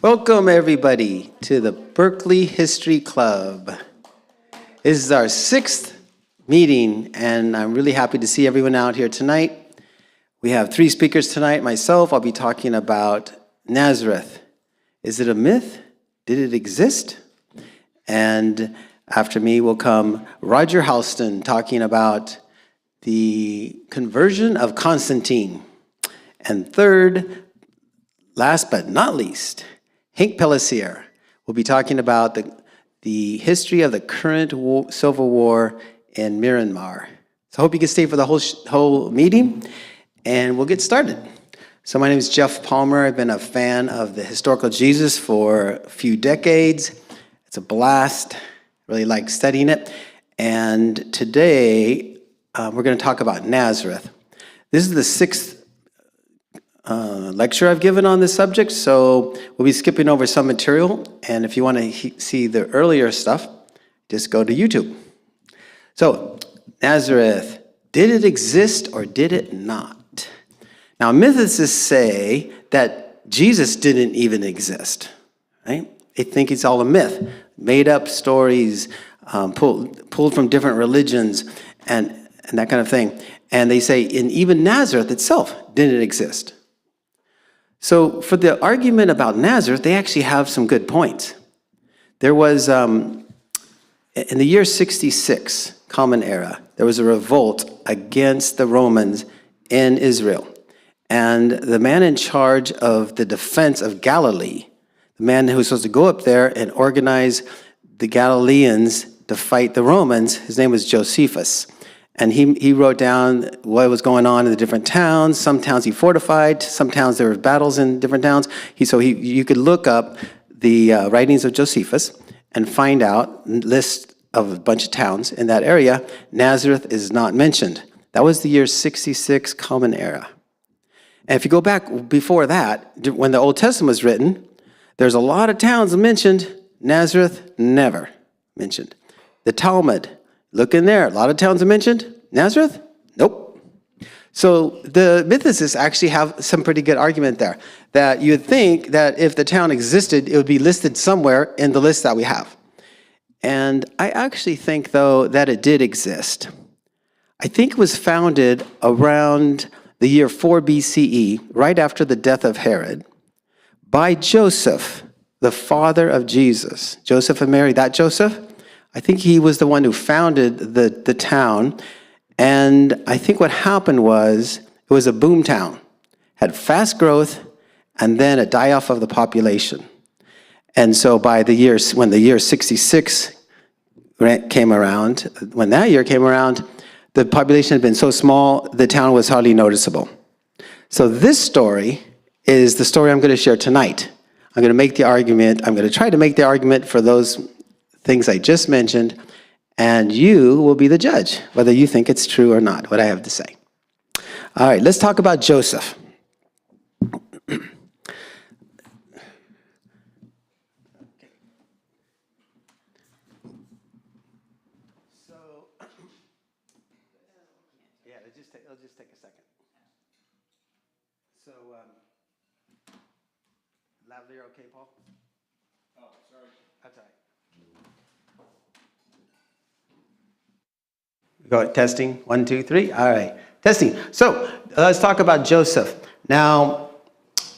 Welcome, everybody, to the Berkeley History Club. This is our 6th meeting, and I'm really happy to see everyone out here tonight. We have 3 speakers tonight. Myself, I'll be talking about Nazareth. Is it a myth? Did it exist? And after me will come Roger Holston talking about the conversion of Constantine. And third, last but not least, Pelecier will be talking about the history of the current civil war in Myanmar. So I hope you can stay for the whole meeting, and we'll get started. So my name is Jeff Palmer. I've been a fan of the historical Jesus for a few decades. It's a blast. Really like studying it. And today, we're going to talk about Nazareth. This is the 6th lecture I've given on this subject, so we'll be skipping over some material, and if you want to see the earlier stuff, just go to YouTube. So, Nazareth, did it exist or did it not? Now, mythicists say that Jesus didn't even exist, right? They think it's all a myth, made up stories, pulled from different religions, and that kind of thing. And they say, and even Nazareth itself didn't exist. So for the argument about Nazareth, they actually have some good points. There was, in the year 66, Common Era, there was a revolt against the Romans in Israel. And the man in charge of the defense of Galilee, the man who was supposed to go up there and organize the Galileans to fight the Romans, his name was Josephus. And he wrote down what was going on in the different towns. Some towns he fortified. Some towns there were battles in different towns. You could look up the writings of Josephus and find out a list of a bunch of towns in that area. Nazareth is not mentioned. That was the year 66 Common Era. And if you go back before that, when the Old Testament was written, there's a lot of towns mentioned. Nazareth, never mentioned. The Talmud, look in there. A lot of towns are mentioned. Nazareth? Nope. So the mythicists actually have some pretty good argument there. That you'd think that if the town existed, it would be listed somewhere in the list that we have. And I actually think, though, that it did exist. I think it was founded around the year 4 BCE, right after the death of Herod, by Joseph, the father of Jesus. Joseph and Mary, that Joseph? I think he was the one who founded the town, and I think what happened was it was a boom town, had fast growth, and then a die-off of the population. And so by the year, when the year 66 came around, when that year came around, the population had been so small, the town was hardly noticeable. So this story is the story I'm going to share tonight. I'm going to make the argument, I'm going to try to make the argument for those things I just mentioned, and you will be the judge, whether you think it's true or not, what I have to say. All right, let's talk about Joseph. It'll just take a second. So, lavalier okay, Paul? Oh, sorry. That's all right. Go testing, 1, 2, 3. All right, testing. So let's talk about Joseph. Now,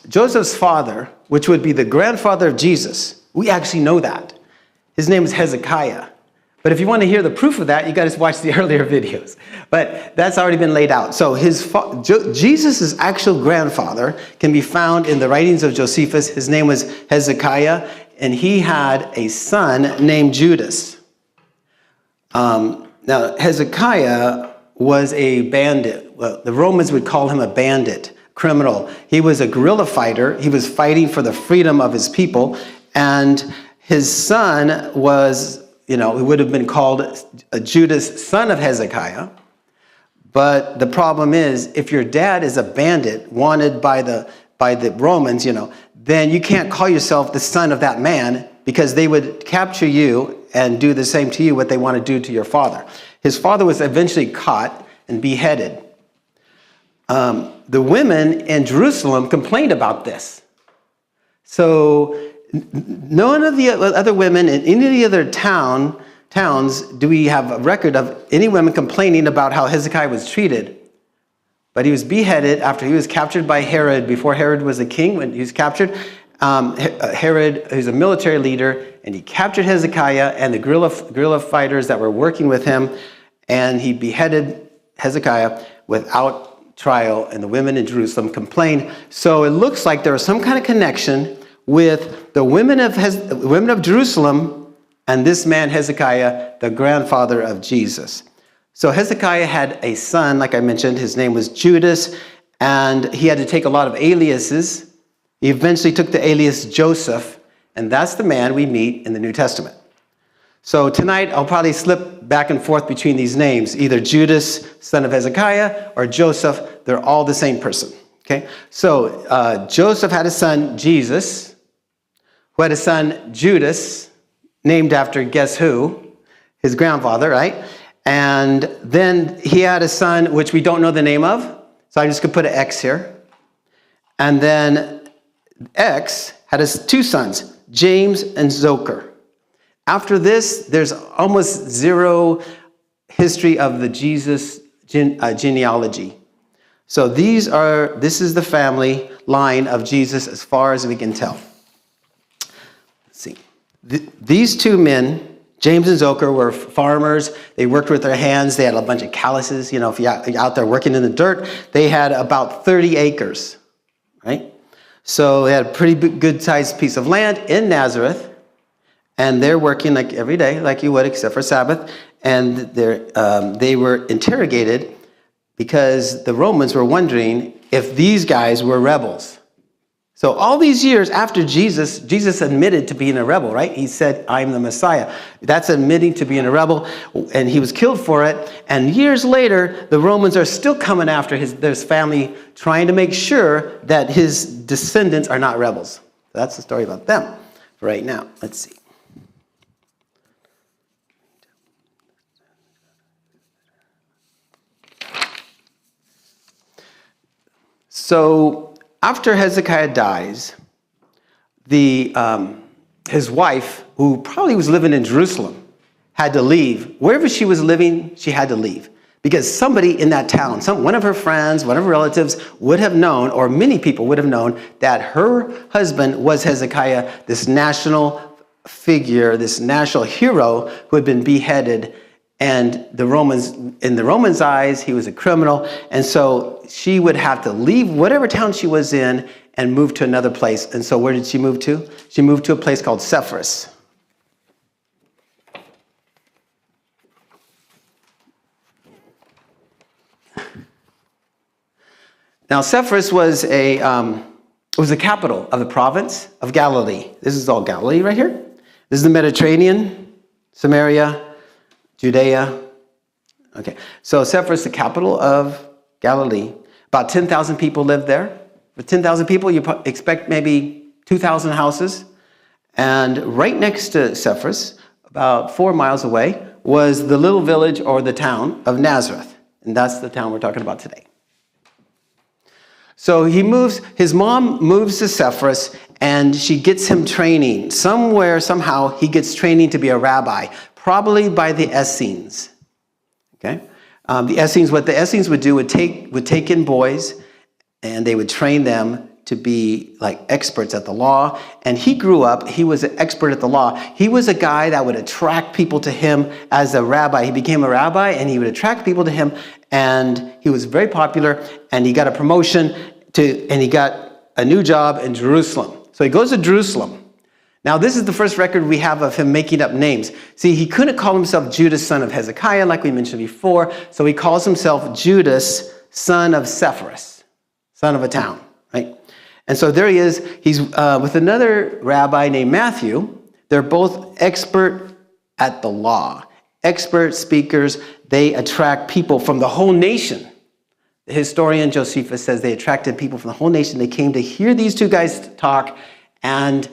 Joseph's father, which would be the grandfather of Jesus, we actually know that. His name is Hezekiah. But if you want to hear the proof of that, you got to watch the earlier videos. But that's already been laid out. So Jesus' actual grandfather can be found in the writings of Josephus. His name was Hezekiah, and he had a son named Judas. Now, Hezekiah was a bandit. Well, the Romans would call him a bandit, criminal. He was a guerrilla fighter. He was fighting for the freedom of his people. And his son was, he would have been called Judas, son of Hezekiah. But the problem is, if your dad is a bandit wanted by the Romans, then you can't call yourself the son of that man, because they would capture you and do the same to you what they want to do to your father. His father was eventually caught and beheaded. The women in Jerusalem complained about this. So none of the other women in any of the other towns do we have a record of any women complaining about how Hezekiah was treated. But he was beheaded after he was captured by Herod, before Herod was a king, when he was captured. Herod, who's a military leader, and he captured Hezekiah and the guerrilla fighters that were working with him, and he beheaded Hezekiah without trial, and the women in Jerusalem complained. So it looks like there was some kind of connection with the women of Jerusalem and this man Hezekiah, the grandfather of Jesus. So Hezekiah had a son, like I mentioned, his name was Judas, and he had to take a lot of aliases. He eventually took the alias Joseph, and that's the man we meet in the New Testament. So tonight, I'll probably slip back and forth between these names, either Judas, son of Hezekiah, or Joseph. They're all the same person, okay? So Joseph had a son, Jesus, who had a son, Judas, named after guess who? His grandfather, right? And then he had a son, which we don't know the name of, so I'm just going to put an X here. And then X had his two sons, James and Zochar. After this, there's almost zero history of the Jesus genealogy. So this is the family line of Jesus as far as we can tell. Let's see. These two men, James and Zochar, were farmers. They worked with their hands. They had a bunch of calluses. You know, if you're out there working in the dirt, they had about 30 acres, right? So they had a pretty good sized piece of land in Nazareth. And they're working like every day, like you would, except for Sabbath. And they were interrogated because the Romans were wondering if these guys were rebels. So all these years after Jesus admitted to being a rebel, right? He said, I'm the Messiah. That's admitting to being a rebel, and he was killed for it. And years later, the Romans are still coming after his family, trying to make sure that his descendants are not rebels. That's the story about them right now. Let's see. So after Hezekiah dies, his wife, who probably was living in Jerusalem, had to leave. Wherever she was living, she had to leave. Because somebody in that town, one of her friends, one of her relatives would have known, or many people would have known, that her husband was Hezekiah, this national figure, this national hero who had been beheaded. And in the Romans' eyes, he was a criminal. And so she would have to leave whatever town she was in and move to another place. And so where did she move to? She moved to a place called Sepphoris. Now, Sepphoris was the capital of the province of Galilee. This is all Galilee right here. This is the Mediterranean, Samaria, Judea. Okay, so Sepphoris, the capital of Galilee. About 10,000 people lived there. With 10,000 people, you expect maybe 2,000 houses. And right next to Sepphoris, about 4 miles away, was the little village or the town of Nazareth. And that's the town we're talking about today. So his mom moves to Sepphoris, and she gets him training. Somehow, he gets training to be a rabbi. Probably by the Essenes, okay? The Essenes, what the Essenes would do would take in boys, and they would train them to be like experts at the law. And he grew up, he was an expert at the law. He was a guy that would attract people to him as a rabbi. He became a rabbi, and he would attract people to him, and he was very popular, and he got a promotion, and he got a new job in Jerusalem. So he goes to Jerusalem. Now, this is the first record we have of him making up names. See, he couldn't call himself Judas, son of Hezekiah, like we mentioned before, so he calls himself Judas, son of Sepphoris, son of a town, right? And so there he is. He's with another rabbi named Matthew. They're both expert at the law, expert speakers. They attract people from the whole nation. The historian Josephus says they attracted people from the whole nation. They came to hear these two guys talk, and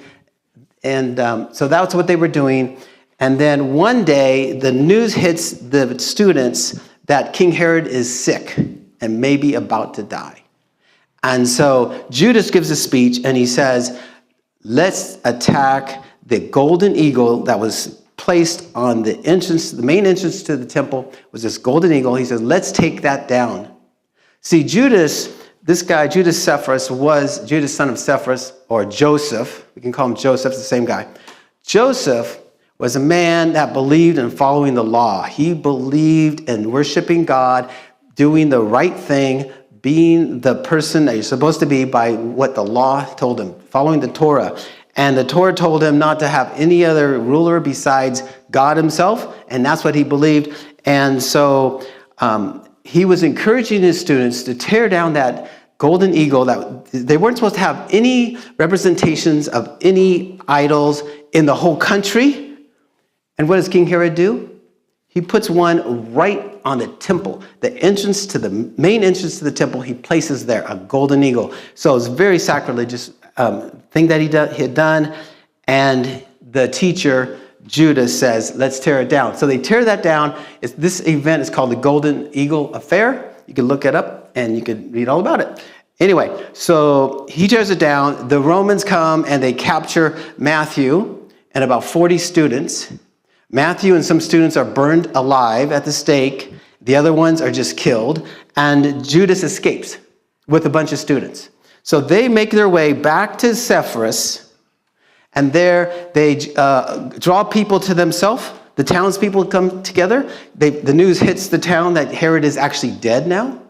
so that's what they were doing. And then one day, the news hits the students that King Herod is sick and maybe about to die. And so Judas gives a speech, and he says, let's attack the golden eagle that was placed on the entrance, the main entrance to the temple was this golden eagle. He says, let's take that down. See, Judas, this guy, Judas Sepphoris, was Judas, son of Sepphoris, or Joseph. We can call him Joseph, the same guy. Joseph was a man that believed in following the law. He believed in worshiping God, doing the right thing, being the person that you're supposed to be by what the law told him, following the Torah. And the Torah told him not to have any other ruler besides God himself, and that's what he believed. And so he was encouraging his students to tear down that golden eagle. That they weren't supposed to have any representations of any idols in the whole country. And what does King Herod do? He puts one right on the temple, the entrance to the main entrance to the temple. He places there a golden eagle. So it's a very sacrilegious thing that he had done. And the teacher, Judas, says, let's tear it down. So they tear that down. This event is called the Golden Eagle Affair. You can look it up and you can read all about it. Anyway, so he tears it down. The Romans come and they capture Matthew and about 40 students. Matthew and some students are burned alive at the stake. The other ones are just killed. And Judas escapes with a bunch of students. So they make their way back to Sepphoris. And there they draw people to themselves. The townspeople come together. The news hits the town that Herod is actually dead now.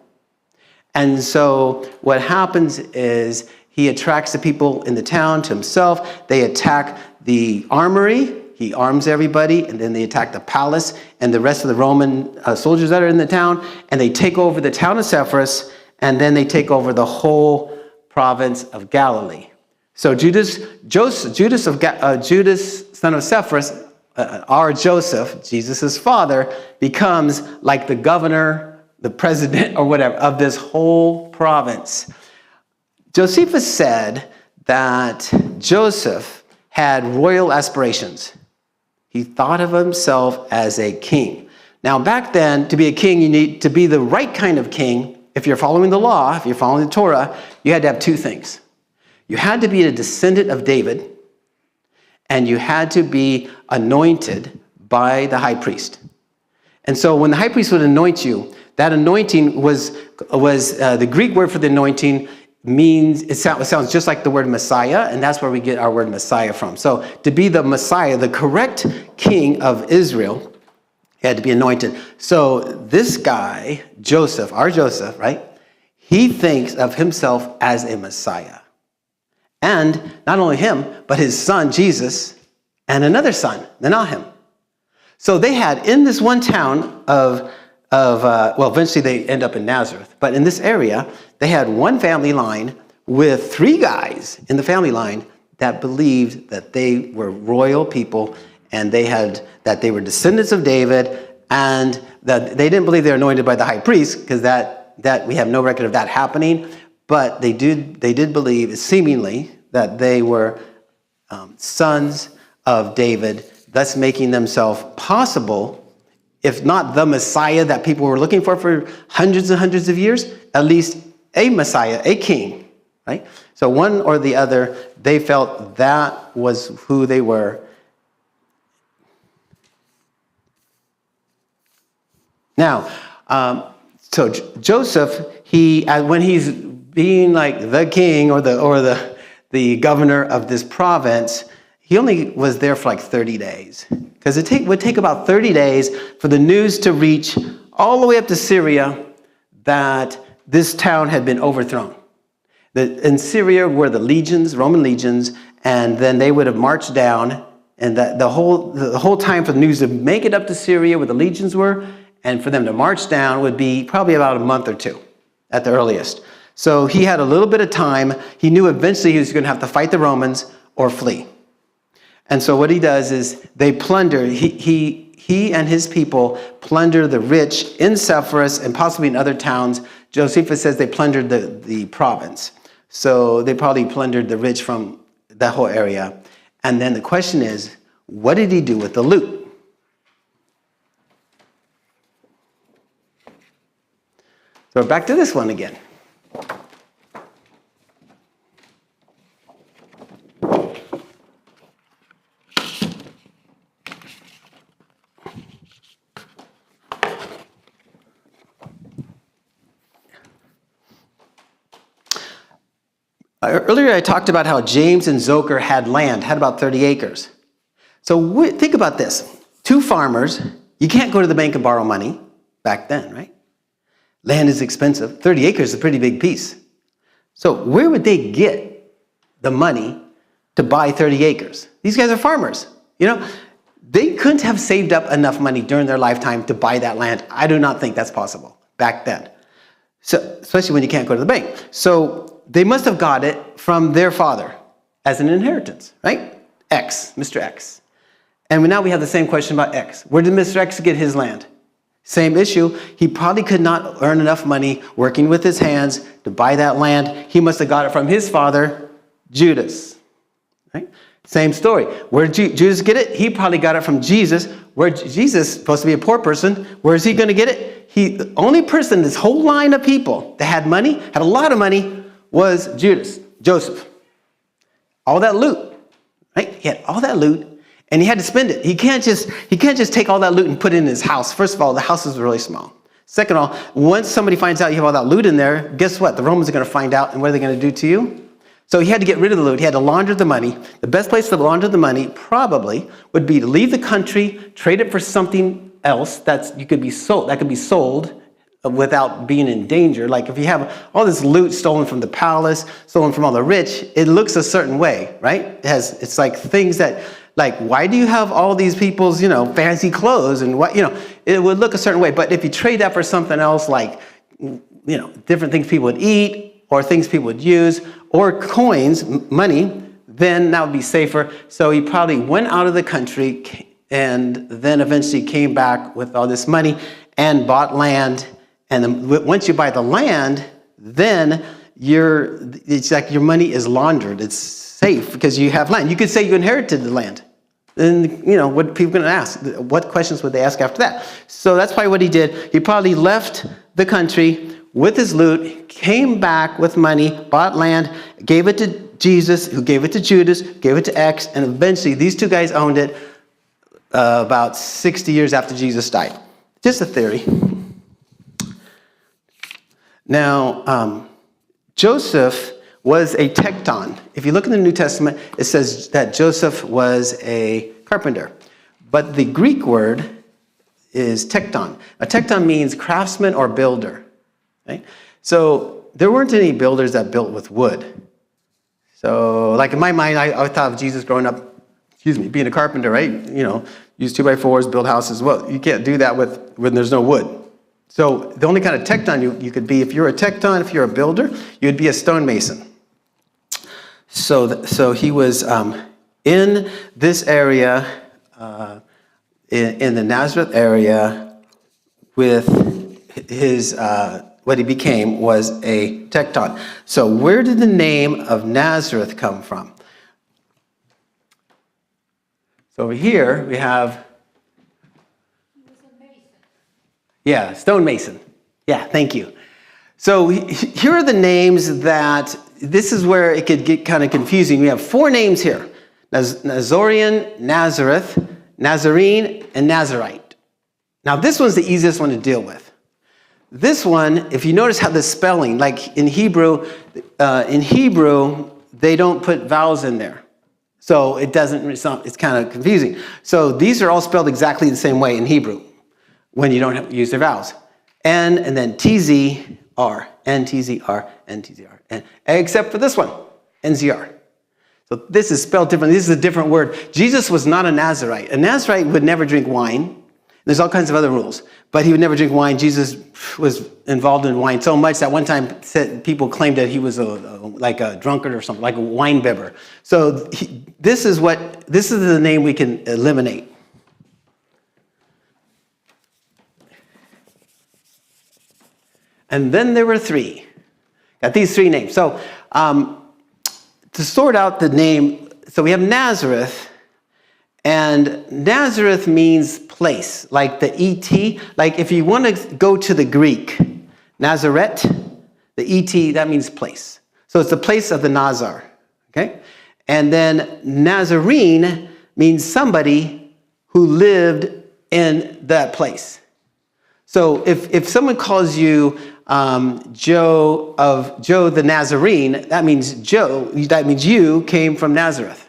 And so what happens is he attracts the people in the town to himself. They attack the armory. He arms everybody, and then they attack the palace and the rest of the Roman soldiers that are in the town, and they take over the town of Sepphoris, and then they take over the whole province of Galilee. So Judas, son of Sepphoris, our Joseph, Jesus' father, becomes like the governor, the president, or whatever, of this whole province. Josephus said that Joseph had royal aspirations. He thought of himself as a king. Now, back then, to be a king, you need to be the right kind of king. If you're following the law, if you're following the Torah, you had to have two things. You had to be a descendant of David, and you had to be anointed by the high priest. And so when the high priest would anoint you, that anointing was the Greek word for the anointing means, it sounds just like the word Messiah, and that's where we get our word Messiah from. So to be the Messiah, the correct king of Israel, he had to be anointed. So this guy, Joseph, our Joseph, right? He thinks of himself as a Messiah. And not only him, but his son, Jesus, and another son, Menahem. So they had, in this one town eventually they end up in Nazareth, but in this area, they had one family line with three guys in the family line that believed that they were royal people, and that they were descendants of David, and that they didn't believe they were anointed by the high priest, because that we have no record of that happening, but they did believe, seemingly, that they were sons of David, thus making themselves possible, if not the Messiah that people were looking for hundreds and hundreds of years, at least a Messiah, a king, right? So one or the other, they felt that was who they were. Now, so Joseph, when he's being like the king or the governor of this province, he only was there for like 30 days. Because it would take about 30 days for the news to reach all the way up to Syria that this town had been overthrown. In Syria were the legions, Roman legions, and then they would have marched down, and the whole time for the news to make it up to Syria where the legions were, and for them to march down would be probably about a month or two at the earliest. So he had a little bit of time. He knew eventually he was going to have to fight the Romans or flee. And so what he does is they plunder, he and his people plunder the rich in Sepphoris and possibly in other towns. Josephus says they plundered the province. So they probably plundered the rich from that whole area. And then the question is, what did he do with the loot? So we're back to this one again. Earlier I talked about how James and Zocher had land, had about 30 acres. So think about this. Two farmers, you can't go to the bank and borrow money back then, right? Land is expensive. 30 acres is a pretty big piece. So where would they get the money to buy 30 acres? These guys are farmers. They couldn't have saved up enough money during their lifetime to buy that land. I do not think that's possible back then. So, especially when you can't go to the bank. So they must have got it from their father as an inheritance, right? X, Mr. X. And now we have the same question about X. Where did Mr. X get his land? Same issue. He probably could not earn enough money working with his hands to buy that land. He must have got it from his father, Judas. Right? Same story. Where did Judas get it? He probably got it from Jesus. Where Jesus is supposed to be a poor person, where is he going to get it? The only person in this whole line of people that had money, had a lot of money, was Judas, Joseph. All that loot, right? He had all that loot, and he had to spend it. He can't just take all that loot and put it in his house. First of all, the house is really small. Second of all, once somebody finds out you have all that loot in there, guess what? The Romans are going to find out, and what are they going to do to you? So he had to get rid of the loot. He had to launder the money. The best place to launder the money probably would be to leave the country, trade it for something else that could be sold without being in danger. Like if you have all this loot stolen from the palace, stolen from all the rich, it looks a certain way, right? It's like things that, like, why do you have all these people's, fancy clothes and what, it would look a certain way. But if you trade that for something else, like, different things people would eat or things people would use or coins, money, then that would be safer. So he probably went out of the country and then eventually came back with all this money and bought land. And then once you buy the land, then it's like your money is laundered. It's safe because you have land. You could say you inherited the land. And, what are people going to ask? What questions would they ask after that? So that's probably what he did. He probably left the country with his loot, came back with money, bought land, gave it to Jesus, who gave it to Judas, gave it to X, and eventually these two guys owned it about 60 years after Jesus died. Just a theory. Now, Joseph was a tekton. If you look in the New Testament, it says that Joseph was a carpenter. But the Greek word is tekton. A tekton means craftsman or builder. Right? So there weren't any builders that built with wood. So like in my mind, I thought of Jesus growing up, being a carpenter, right? Use 2x4s, build houses. Well, you can't do that when there's no wood. So the only kind of tekton you could be, if you're a tekton, if you're a builder, you'd be a stonemason. So he was in this area, in the Nazareth area, with his, what he became was a tekton. So where did the name of Nazareth come from? So over here we have, stonemason. Yeah, thank you. So here are the names that, this is where it could get kind of confusing. We have 4 names here. Nazorian, Nazareth, Nazarene, and Nazarite. Now this one's the easiest one to deal with. This one, if you notice how the spelling, like in Hebrew, they don't put vowels in there. So it's kind of confusing. So these are all spelled exactly the same way in Hebrew when you don't use their vowels. N and then TZR, NTZR, NTZR, and except for this one, NZR. So this is spelled differently. This is a different word. Jesus was not a Nazarite. A Nazarite would never drink wine. There's all kinds of other rules, but he would never drink wine. Jesus was involved in wine so much that one time people claimed that he was like a drunkard or something, like a wine bibber. So this is the name we can eliminate. And then there were 3. Got these 3 names. So to sort out the name, so we have Nazareth, and Nazareth means place, like the ET. Like if you want to go to the Greek, Nazareth, the ET, that means place. So it's the place of the Nazar, okay? And then Nazarene means somebody who lived in that place. So if someone calls you Joe the Nazarene, that means you came from Nazareth.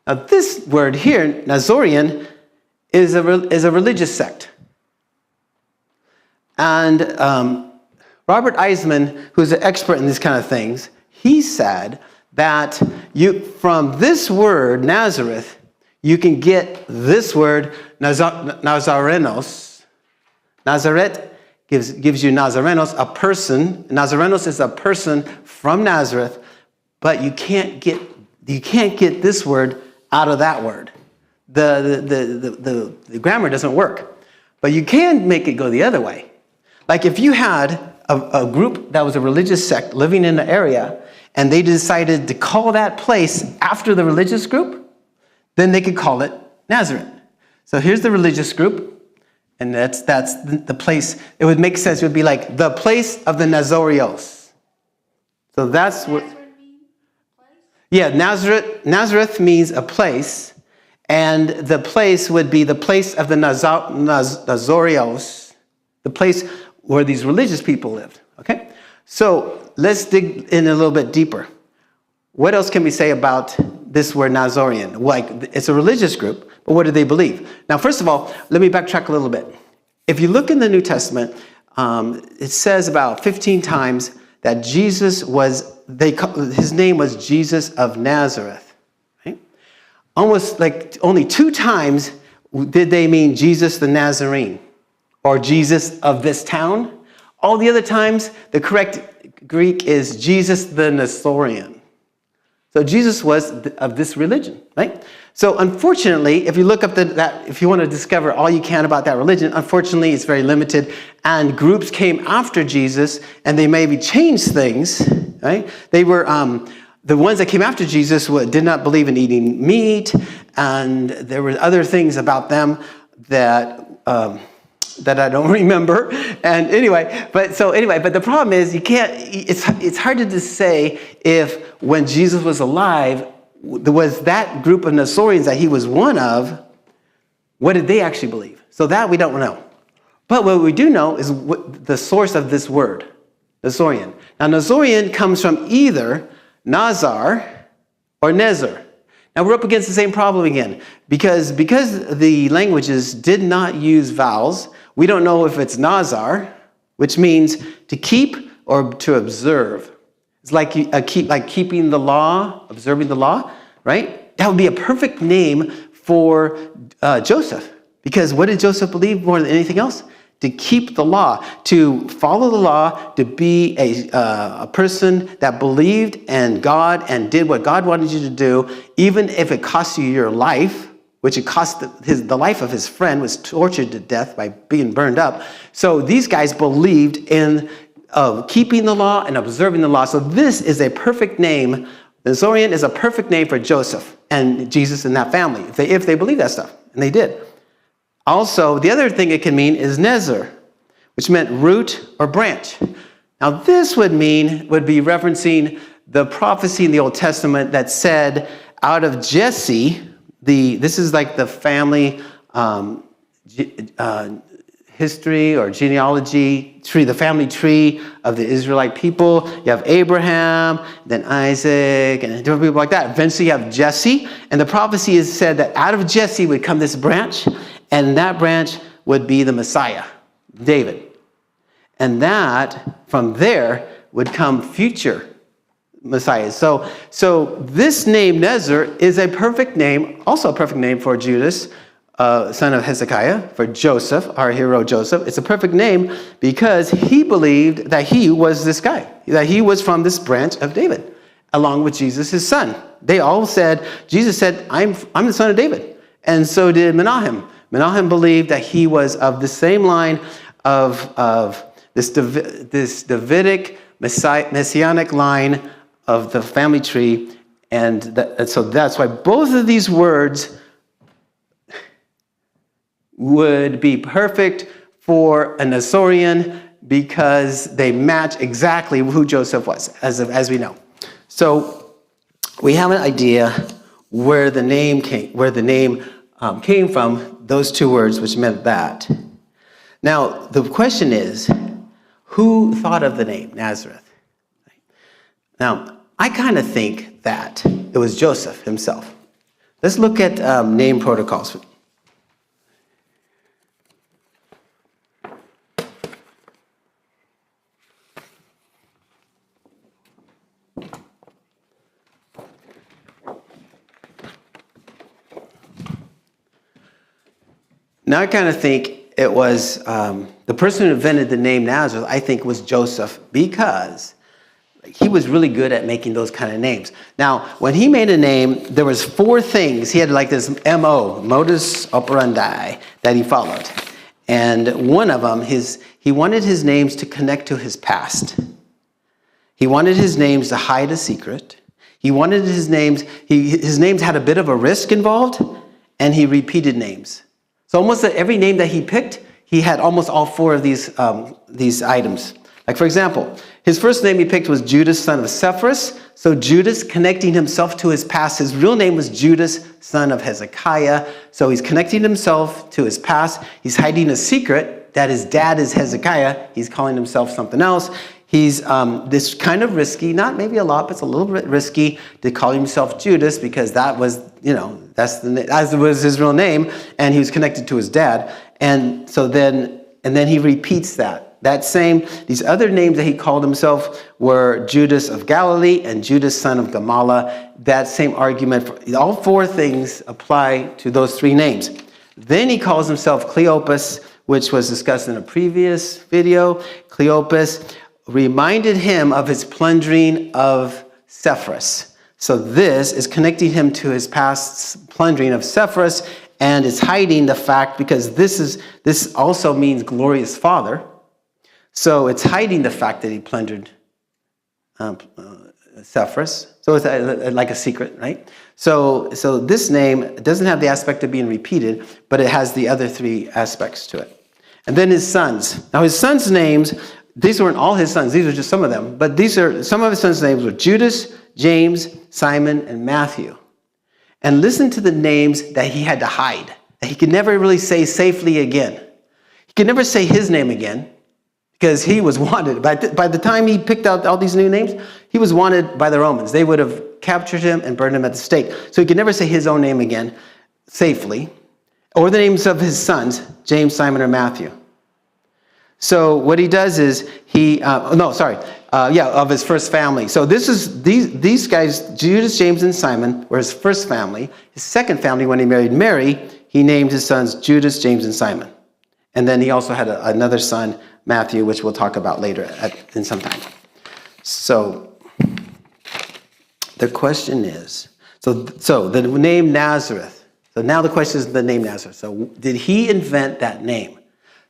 Now this word here, Nazorian, is a religious sect. And Robert Eisman, who's an expert in these kind of things, he said that from this word, Nazareth, you can get this word, Nazarenos. Nazareth gives you Nazarenos, a person. Nazarenos is a person from Nazareth, but you can't get this word out of that word. The grammar doesn't work. But you can make it go the other way. Like if you had a group that was a religious sect living in the area, and they decided to call that place after the religious group, then they could call it Nazareth. So here's the religious group, and that's the place. It would make sense. It would be like the place of the Nazorios. So that's what. Yeah, Nazareth means a place, and the place would be the place of the Nazorios, the place where these religious people lived. Okay, so let's dig in a little bit deeper. What else can we say about this word Nazorian? Like, it's a religious group, but what do they believe? Now, first of all, let me backtrack a little bit. If you look in the New Testament, it says about 15 times that Jesus his name was Jesus of Nazareth. Right? Almost like only 2 times did they mean Jesus the Nazarene or Jesus of this town. All the other times, the correct Greek is Jesus the Nestorian. So Jesus was of this religion, right? So unfortunately, if you look up if you want to discover all you can about that religion, unfortunately, it's very limited. And groups came after Jesus, and they maybe changed things, right? They were the ones that came after Jesus did not believe in eating meat, and there were other things about them that I don't remember. And but the problem is it's hard to just say if when Jesus was alive, there was that group of Nestorians that he was one of, what did they actually believe? So that we don't know. But what we do know is the source of this word, Nazorian. Now, Nazorian comes from either Nazar or Nezer. Now, we're up against the same problem again. Because the languages did not use vowels, we don't know if it's Nazar, which means to keep or to observe. It's like keeping the law, observing the law, right? That would be a perfect name for Joseph. Because what did Joseph believe more than anything else? To keep the law, to follow the law, to be a person that believed in God and did what God wanted you to do, even if it cost you your life, which it cost the life of his friend, was tortured to death by being burned up. So these guys believed in keeping the law and observing the law. So this is a perfect name. Nazorian is a perfect name for Joseph and Jesus and that family, if they believe that stuff, and they did. Also, the other thing it can mean is Nezer, which meant root or branch. Now, this would be referencing the prophecy in the Old Testament that said, out of Jesse, this is like the family history or genealogy tree, the family tree of the Israelite people. You have Abraham, then Isaac, and different people like that. Eventually, you have Jesse, and the prophecy is said that out of Jesse would come this branch, and that branch would be the Messiah, David. And that, from there, would come future Messiahs. So this name, Nezer, is a perfect name, also a perfect name for Judas, son of Hezekiah, for Joseph, our hero Joseph. It's a perfect name because he believed that he was this guy, that he was from this branch of David, along with Jesus, his son. They all said, Jesus said, I'm the son of David. And so did Menahem. Menahem believed that he was of the same line of this Davidic messianic line of the family tree. And so that's why both of these words would be perfect for a Nazorian because they match exactly who Joseph was, as we know. So we have an idea where the name came from, those two words, which meant that. Now, the question is, Who thought of the name Nazareth? Now, I kind of think that it was Joseph himself. Let's look at name protocols. Now I kind of think it was the person who invented the name Nazareth, I think was Joseph, because he was really good at making those kind of names. Now, when he made a name, there was 4 things. He had like this MO, modus operandi, that he followed. And one of them, he wanted his names to connect to his past. He wanted his names to hide a secret. He wanted his names had a bit of a risk involved, and he repeated names. So almost every name that he picked, he had almost all 4 of these items. Like for example, his first name he picked was Judas, son of Sepphoris. So Judas, connecting himself to his past. His real name was Judas, son of Hezekiah. So he's connecting himself to his past. He's hiding a secret that his dad is Hezekiah. He's calling himself something else. He's this kind of risky, not maybe a lot, but it's a little bit risky to call himself Judas, because that was, that was his real name, and he was connected to his dad. And so then he repeats that. These other names that he called himself were Judas of Galilee and Judas, son of Gamala. That same argument, all 4 things apply to those 3 names. Then he calls himself Cleopas, which was discussed in a previous video. Cleopas reminded him of his plundering of Sepphoris. So this is connecting him to his past plundering of Sepphoris, and it's hiding the fact, because this also means glorious father. So it's hiding the fact that he plundered Sepphoris. So it's like a secret, right? So this name doesn't have the aspect of being repeated, but it has the other 3 aspects to it. And then his sons. Now his sons' names, these weren't all his sons, these are just some of them, but some of his sons' names were Judas, James, Simon, and Matthew. And listen to the names that he had to hide, that he could never really say safely again. He could never say his name again, because he was wanted. By the time he picked out all these new names, he was wanted by the Romans. They would have captured him and burned him at the stake. So he could never say his own name again safely, or the names of his sons, James, Simon, or Matthew. So what he does is of his first family. So these guys, Judas, James, and Simon, were his first family. His second family, when he married Mary, he named his sons Judas, James, and Simon. And then he also had another son, Matthew, which we'll talk about later in some time. So the question is, so the name Nazareth. So now the question is the name Nazareth. So did he invent that name?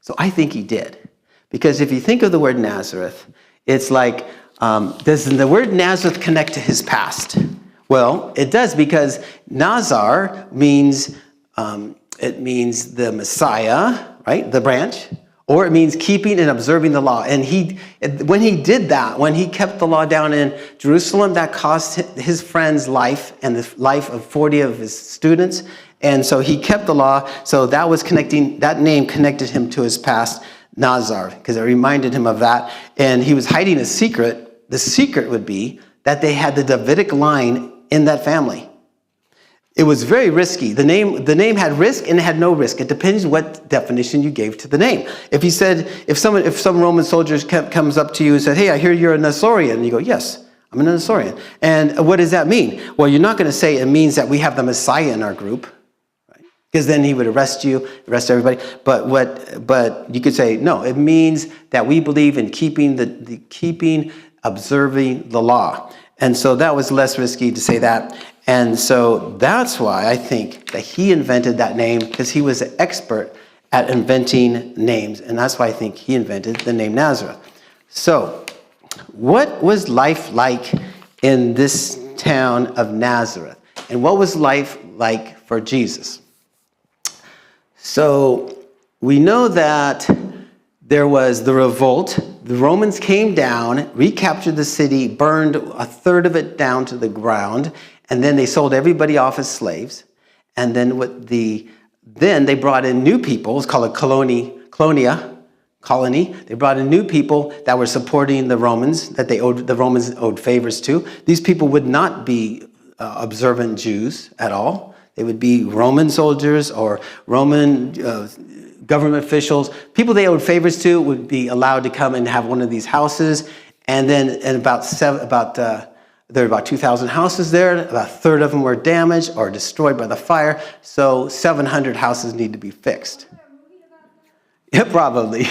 So I think he did. Because if you think of the word Nazareth, it's like, does the word Nazareth connect to his past? Well, it does, because Nazar means, it means the Messiah, right? The branch. Or it means keeping and observing the law. And when he did that, when he kept the law down in Jerusalem, that cost his friend's life and the life of 40 of his students. And so he kept the law. So that name connected him to his past, Nazar, because it reminded him of that. And he was hiding a secret. The secret would be that they had the Davidic line in that family. It was very risky. The name had risk and it had no risk. It depends what definition you gave to the name. If some Roman soldier comes up to you and said, "Hey, I hear you're a Nestorian," and you go, "Yes, I'm a Nestorian." And what does that mean? Well, you're not going to say it means that we have the Messiah in our group, right? Because then he would arrest everybody. But you could say, no, it means that we believe in observing the law. And so that was less risky to say that. And so that's why I think that he invented that name, because he was an expert at inventing names. And that's why I think he invented the name Nazareth. So what was life like in this town of Nazareth? And what was life like for Jesus? So we know that there was the revolt. The Romans came down, recaptured the city, burned a third of it down to the ground, and then they sold everybody off as slaves. And then then they brought in new people. It's called a colonia. colony. They brought in new people that were supporting the Romans, that the Romans owed favors to. These people would not be observant Jews at all. They would be Roman soldiers or Roman government officials. People they owed favors to would be allowed to come and have one of these houses. And then there were about 2,000 houses there. About a third of them were damaged or destroyed by the fire. So 700 houses need to be fixed. Yeah, probably.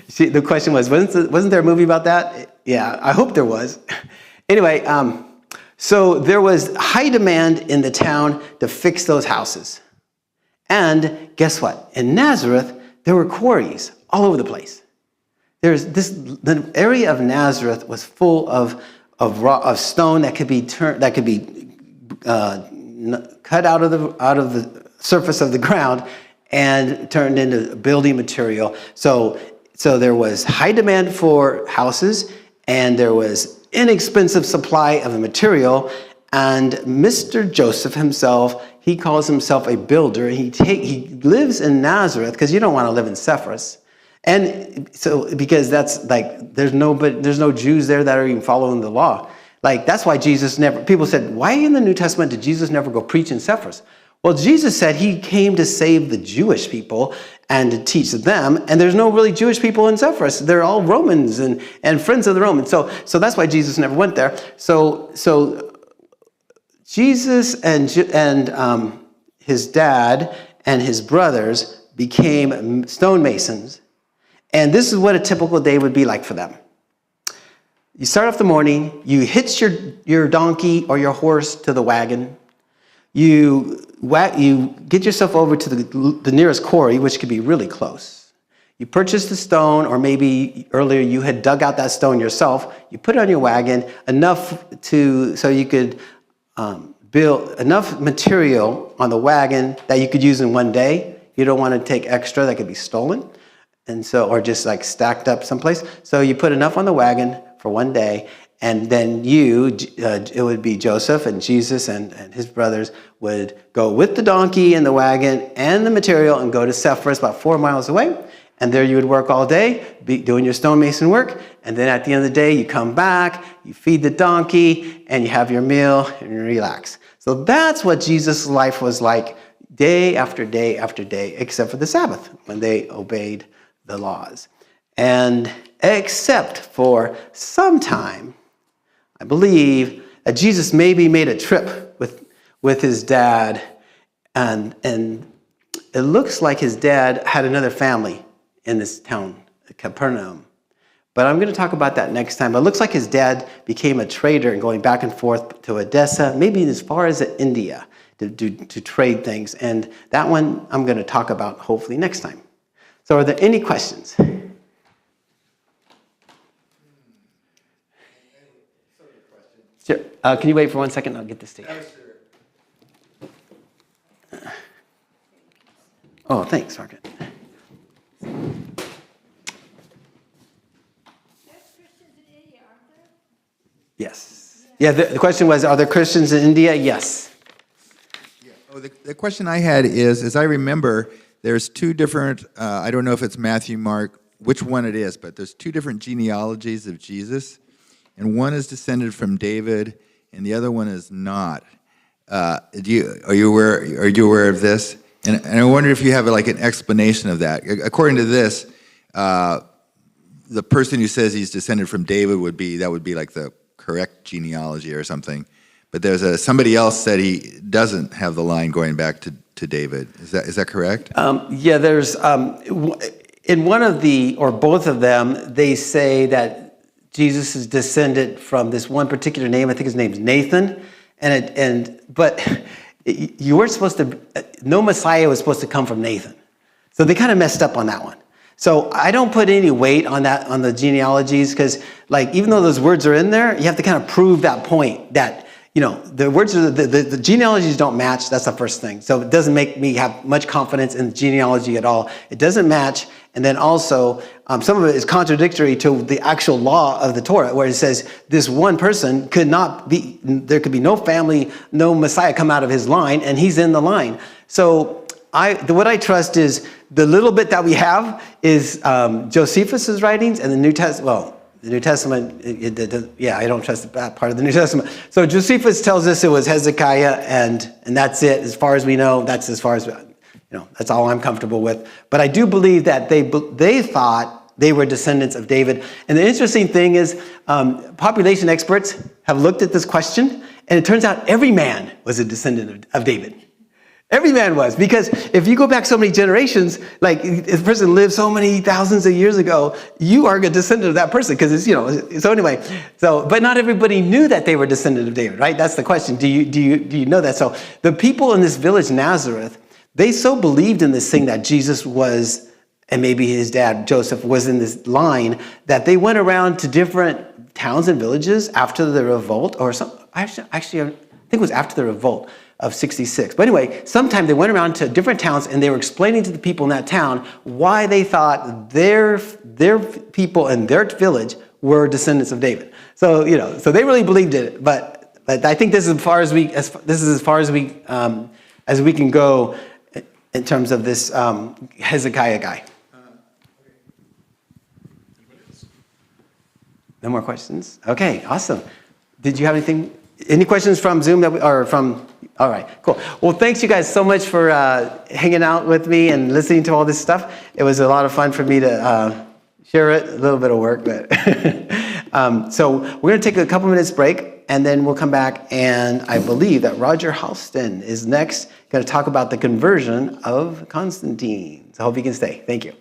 See, the question was, wasn't there a movie about that? Yeah, I hope there was. Anyway, so there was high demand in the town to fix those houses. And guess what? In Nazareth, there were quarries all over the place. The area of Nazareth was full of stone that could be cut out of the surface of the ground and turned into building material. So there was high demand for houses, and there was inexpensive supply of the material. And Mr. Joseph himself, he calls himself a builder. He lives in Nazareth because you don't want to live in Sepphoris. And so, because that's like, there's no Jews there that are even following the law. Like, that's why people said, why in the New Testament did Jesus never go preach in Sepphoris? Well, Jesus said he came to save the Jewish people and to teach them. And there's no really Jewish people in Sepphoris. They're all Romans and friends of the Romans. So that's why Jesus never went there. So Jesus and his dad and his brothers became stonemasons. And this is what a typical day would be like for them. You start off the morning, you hitch your donkey or your horse to the wagon. You get yourself over to the nearest quarry, which could be really close. You purchase the stone, or maybe earlier you had dug out that stone yourself. You put it on your wagon, so you could build enough material on the wagon that you could use in one day. You don't want to take extra that could be stolen. Or just like stacked up someplace. So you put enough on the wagon for one day, and then it would be Joseph and Jesus and his brothers would go with the donkey and the wagon and the material and go to Sepphoris, about 4 miles away. And there you would work all day, doing your stonemason work. And then at the end of the day, you come back, you feed the donkey, and you have your meal and you relax. So that's what Jesus' life was like day after day after day, except for the Sabbath, when they obeyed the laws. And except for some time, I believe that Jesus maybe made a trip with his dad, and it looks like his dad had another family in this town, Capernaum. But I'm going to talk about that next time. But it looks like his dad became a trader and going back and forth to Odessa, maybe as far as India, to trade things. And that one I'm going to talk about hopefully next time. So are there any questions? Sure. Can you wait for 1 second? I'll get this to you. Oh, thanks, Margaret. Yes. Yeah, the question was, are there Christians in India? Yes. Yeah. Oh, the question I had is, as I remember, there's two different, I don't know if it's Matthew, Mark, which one it is, but there's two different genealogies of Jesus, and one is descended from David, and the other one is not. Are you aware of this? And I wonder if you have like an explanation of that. According to this, the person who says he's descended from David would be like the correct genealogy or something. But there's somebody else said he doesn't have the line going back to David. Is that correct? Yeah, there's in one of or both of them, they say that Jesus is descended from this one particular name. I think his name's Nathan, but you weren't supposed to. No Messiah was supposed to come from Nathan, so they kind of messed up on that one. So I don't put any weight on that, on the genealogies, because like even though those words are in there, you have to kind of prove that point that. The words are the genealogies don't match. That's the first thing. So it doesn't make me have much confidence in the genealogy at all. It doesn't match. And then also, some of it is contradictory to the actual law of the Torah, where it says this one person there could be no family, no Messiah come out of his line, and he's in the line. So what I trust is the little bit that we have is Josephus's writings and the New Testament. Well, the New Testament, I don't trust that part of the New Testament. So Josephus tells us it was Hezekiah, and that's it. As far as we know, that's as far as, that's all I'm comfortable with. But I do believe that they thought they were descendants of David. And the interesting thing is, population experts have looked at this question, and it turns out every man was a descendant of David. Every man was, because if you go back so many generations, like if a person lived so many thousands of years ago, you are a descendant of that person, because it's, so anyway. So, but not everybody knew that they were descendant of David, right? That's the question. Do you know that? So the people in this village, Nazareth, they so believed in this thing that Jesus was, and maybe his dad, Joseph, was in this line, that they went around to different towns and villages after the revolt, or some, actually, I think it was after the revolt of 66. But anyway, sometime they went around to different towns and they were explaining to the people in that town why they thought their people in their village were descendants of David. So, so they really believed it. But I think this is as far as we can go in terms of this Hezekiah guy. No more questions? Okay, awesome. Did you have anything? Any questions from Zoom all right, cool. Well, thanks you guys so much for hanging out with me and listening to all this stuff. It was a lot of fun for me to share it, a little bit of work, but so we're going to take a couple minutes break, and then we'll come back, and I believe that Roger Holston is next, going to talk about the conversion of Constantine. So I hope you can stay. Thank you.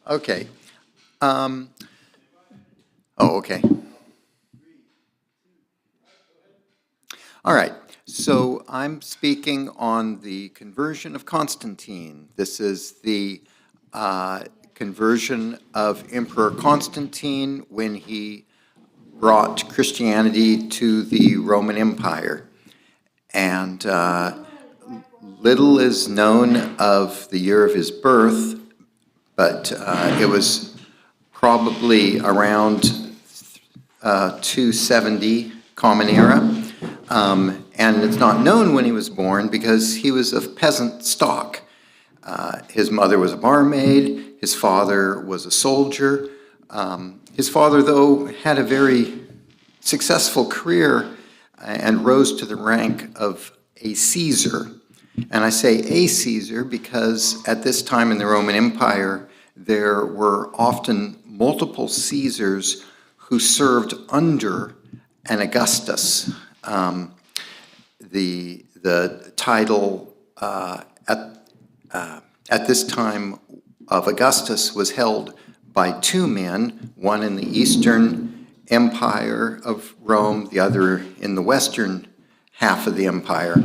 Okay. Um, okay. All right. So I'm speaking on the conversion of Constantine. This is the conversion of Emperor Constantine when he brought Christianity to the Roman Empire. And little is known of the year of his birth, but it was probably around 270 Common Era. And it's not known when he was born because he was of peasant stock. His mother was a barmaid, his father was a soldier. His father, though, had a very successful career and rose to the rank of a Caesar. And I say a Caesar because at this time in the Roman Empire, there were often multiple Caesars who served under an Augustus. The title at this time of Augustus was held by two men, one in the Eastern Empire of Rome, the other in the Western half of the empire,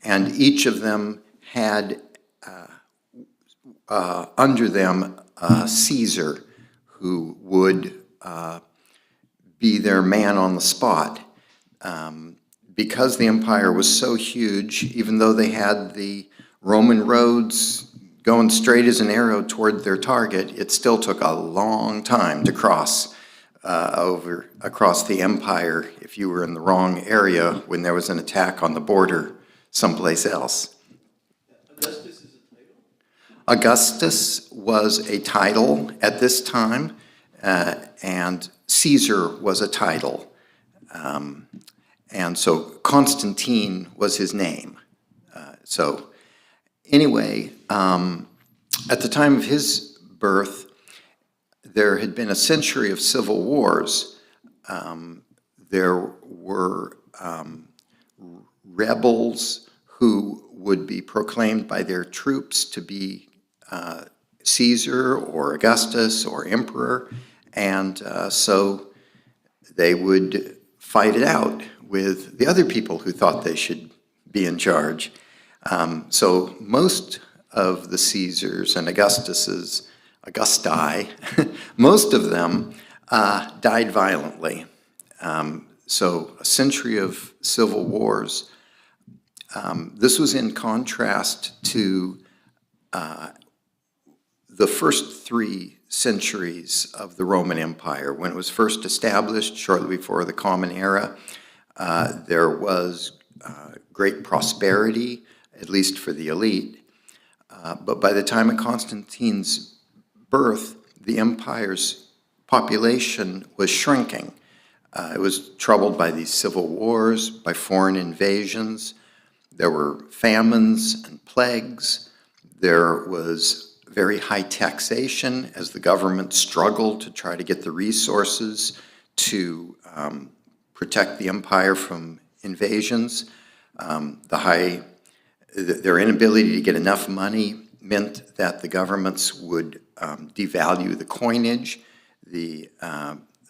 and each of them had under them Caesar, who would be their man on the spot. Because the empire was so huge, even though they had the Roman roads going straight as an arrow toward their target, it still took a long time to cross across the empire if you were in the wrong area when there was an attack on the border someplace else. Augustus is a title? Augustus was a title at this time, and Caesar was a title. And so Constantine was his name. So anyway, at the time of his birth, there had been a century of civil wars. There were rebels who would be proclaimed by their troops to be Caesar or Augustus or emperor, and so they would fight it out with the other people who thought they should be in charge. So most of the Caesars and Augusti, most of them died violently. So a century of civil wars. This was in contrast to the first 3 centuries of the Roman Empire. When it was first established, shortly before the Common Era, there was great prosperity, at least for the elite. But by the time of Constantine's birth, the empire's population was shrinking. It was troubled by these civil wars, by foreign invasions. There were famines and plagues. There was very high taxation as the government struggled to try to get the resources to protect the empire from invasions. Their inability to get enough money meant that the governments would devalue the coinage. The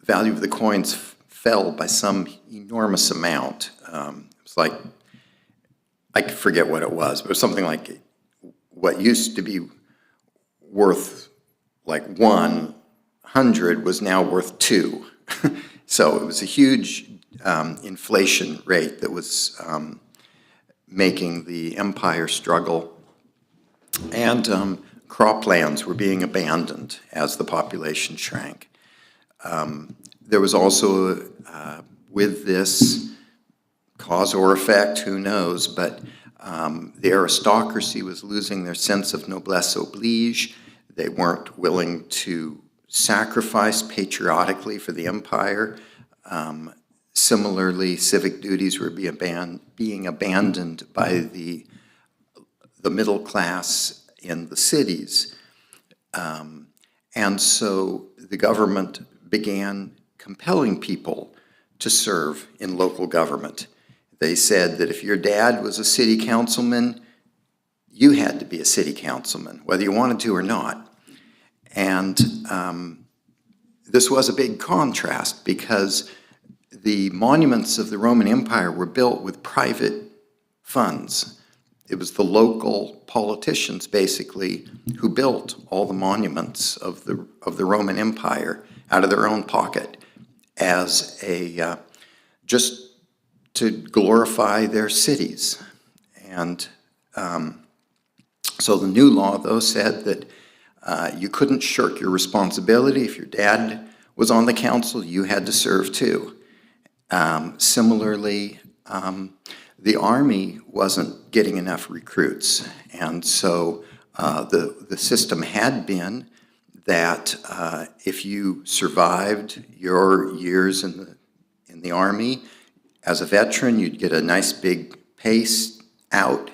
value of the coins fell by some enormous amount. It's like, I forget what it was, but it was something like what used to be worth like 100 was now worth 2. So it was a huge inflation rate that was making the empire struggle. And croplands were being abandoned as the population shrank. There was also, with this cause or effect, who knows, but the aristocracy was losing their sense of noblesse oblige. They weren't willing to sacrifice patriotically for the empire. Similarly, civic duties were being abandoned by the middle class in the cities. And so the government began compelling people to serve in local government. They said that if your dad was a city councilman, you had to be a city councilman, whether you wanted to or not. And this was a big contrast because the monuments of the Roman Empire were built with private funds. It was the local politicians, basically, who built all the monuments of the Roman Empire out of their own pocket as just to glorify their cities. And so the new law, though, said that you couldn't shirk your responsibility. If your dad was on the council, you had to serve too. Similarly, the army wasn't getting enough recruits, and so the system had been that if you survived your years in the army as a veteran, you'd get a nice big pace out,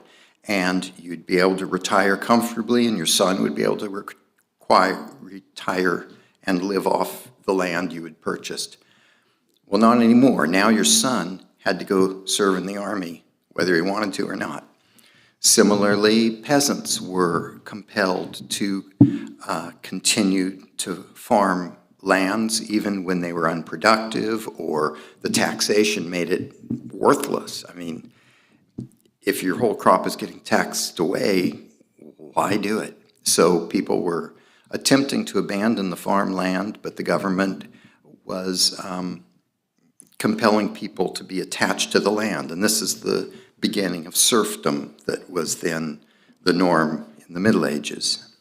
and you'd be able to retire comfortably, and your son would be able to retire and live off the land you had purchased. Well, not anymore. Now your son had to go serve in the army, whether he wanted to or not. Similarly, peasants were compelled to continue to farm lands even when they were unproductive or the taxation made it worthless. I mean, if your whole crop is getting taxed away, why do it? So people were attempting to abandon the farmland, but the government was compelling people to be attached to the land. And this is the beginning of serfdom that was then the norm in the Middle Ages.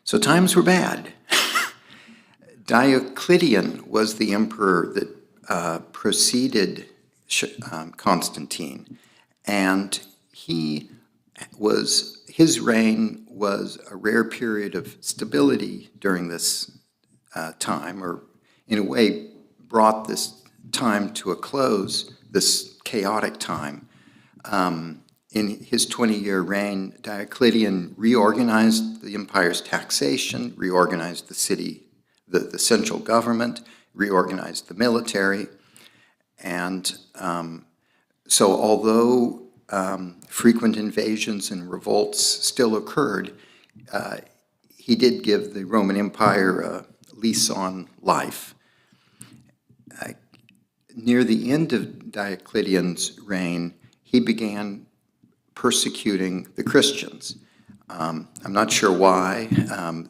So times were bad. Diocletian was the emperor that preceded Constantine, and his reign was a rare period of stability during this time, or in a way brought this time to a close, this chaotic time. In his 20-year reign, Diocletian reorganized the empire's taxation, reorganized the city, the central government, reorganized the military. And so although frequent invasions and revolts still occurred, he did give the Roman Empire a lease on life. Near the end of Diocletian's reign, he began persecuting the Christians. I'm not sure why.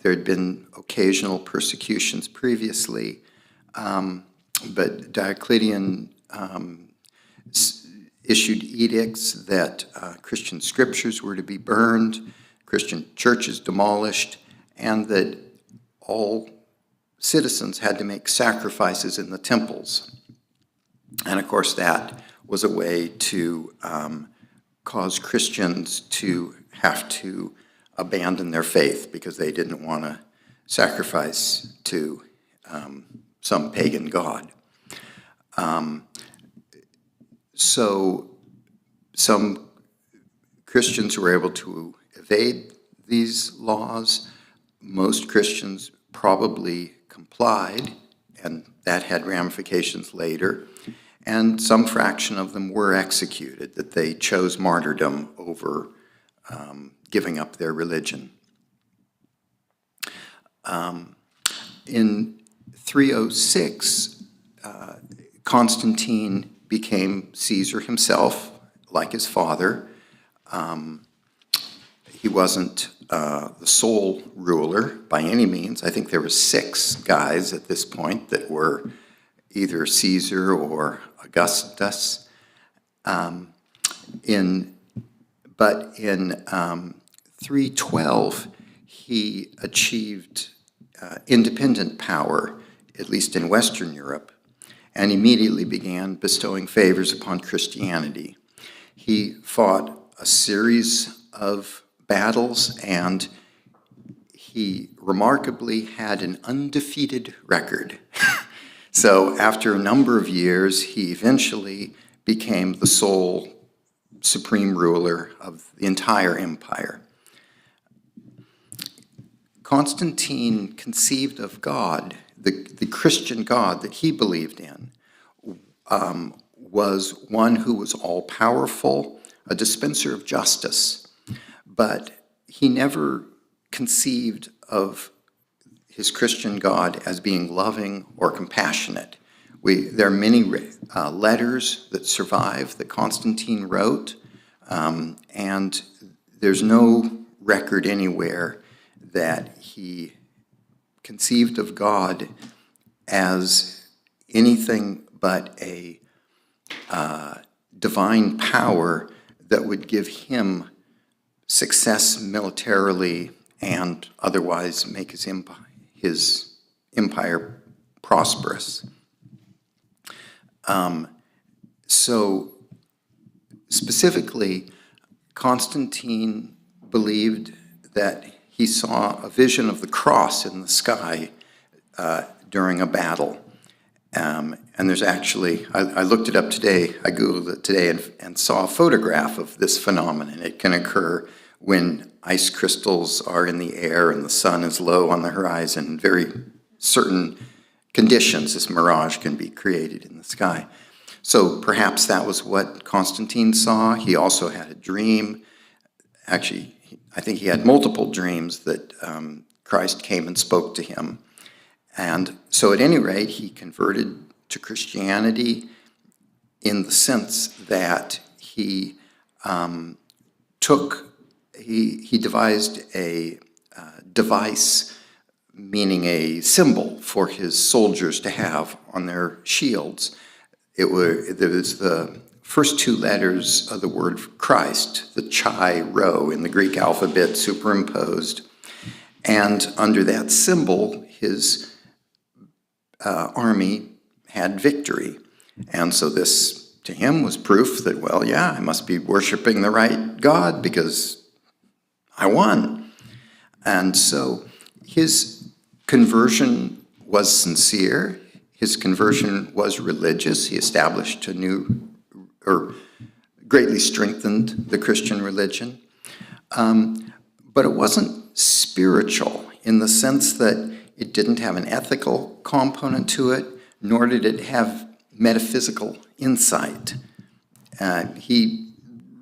There had been occasional persecutions previously, but Diocletian issued edicts that Christian scriptures were to be burned, Christian churches demolished, and that all citizens had to make sacrifices in the temples. And of course, that was a way to cause Christians to have to abandon their faith because they didn't want to sacrifice to some pagan god. So some Christians were able to evade these laws. Most Christians probably complied, and that had ramifications later. And some fraction of them were executed, that they chose martyrdom over giving up their religion. In 306, Constantine became Caesar himself, like his father. He wasn't the sole ruler by any means. I think there were 6 guys at this point that were either Caesar or Augustus. But in 312, he achieved independent power, at least in Western Europe, and immediately began bestowing favors upon Christianity. He fought a series of battles, and he remarkably had an undefeated record. So after a number of years, he eventually became the sole supreme ruler of the entire empire. Constantine conceived of God, the Christian God that he believed in, was one who was all-powerful, a dispenser of justice, but he never conceived of his Christian God as being loving or compassionate. There are many letters that survive that Constantine wrote, and there's no record anywhere that he conceived of God as anything but a divine power that would give him success militarily and otherwise make his empire prosperous. So specifically, Constantine believed that he saw a vision of the cross in the sky during a battle. And there's actually, I looked it up today, I Googled it today and saw a photograph of this phenomenon. It can occur when ice crystals are in the air and the sun is low on the horizon. In very certain conditions, this mirage can be created in the sky. So perhaps that was what Constantine saw. He also had a dream. Actually, I think he had multiple dreams that Christ came and spoke to him. And so at any rate, he converted to Christianity in the sense that he devised a device, meaning a symbol for his soldiers to have on their shields. There was the first two letters of the word Christ, the chi, rho, in the Greek alphabet superimposed. And under that symbol, his army had victory. And so this, to him, was proof that, well, yeah, I must be worshiping the right God because I won. And so his conversion was sincere. His conversion was religious. He established greatly strengthened the Christian religion. But it wasn't spiritual in the sense that it didn't have an ethical component to it, nor did it have metaphysical insight. He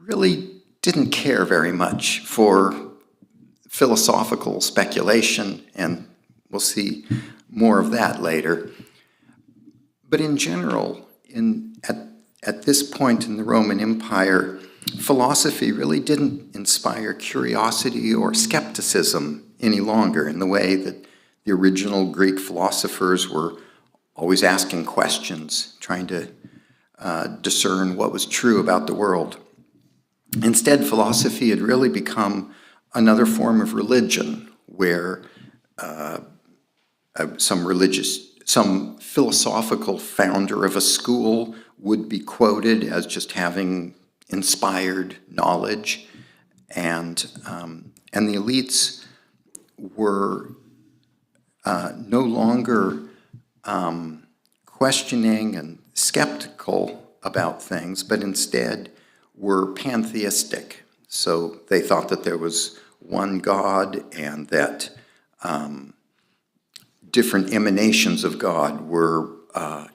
really didn't care very much for philosophical speculation, and we'll see more of that later. But in general, at this point in the Roman Empire, philosophy really didn't inspire curiosity or skepticism any longer in the way that the original Greek philosophers were always asking questions, trying to discern what was true about the world. Instead, philosophy had really become another form of religion where some philosophical founder of a school would be quoted as just having inspired knowledge, and the elites were no longer questioning and skeptical about things, but instead were pantheistic. So they thought that there was one God and that different emanations of God were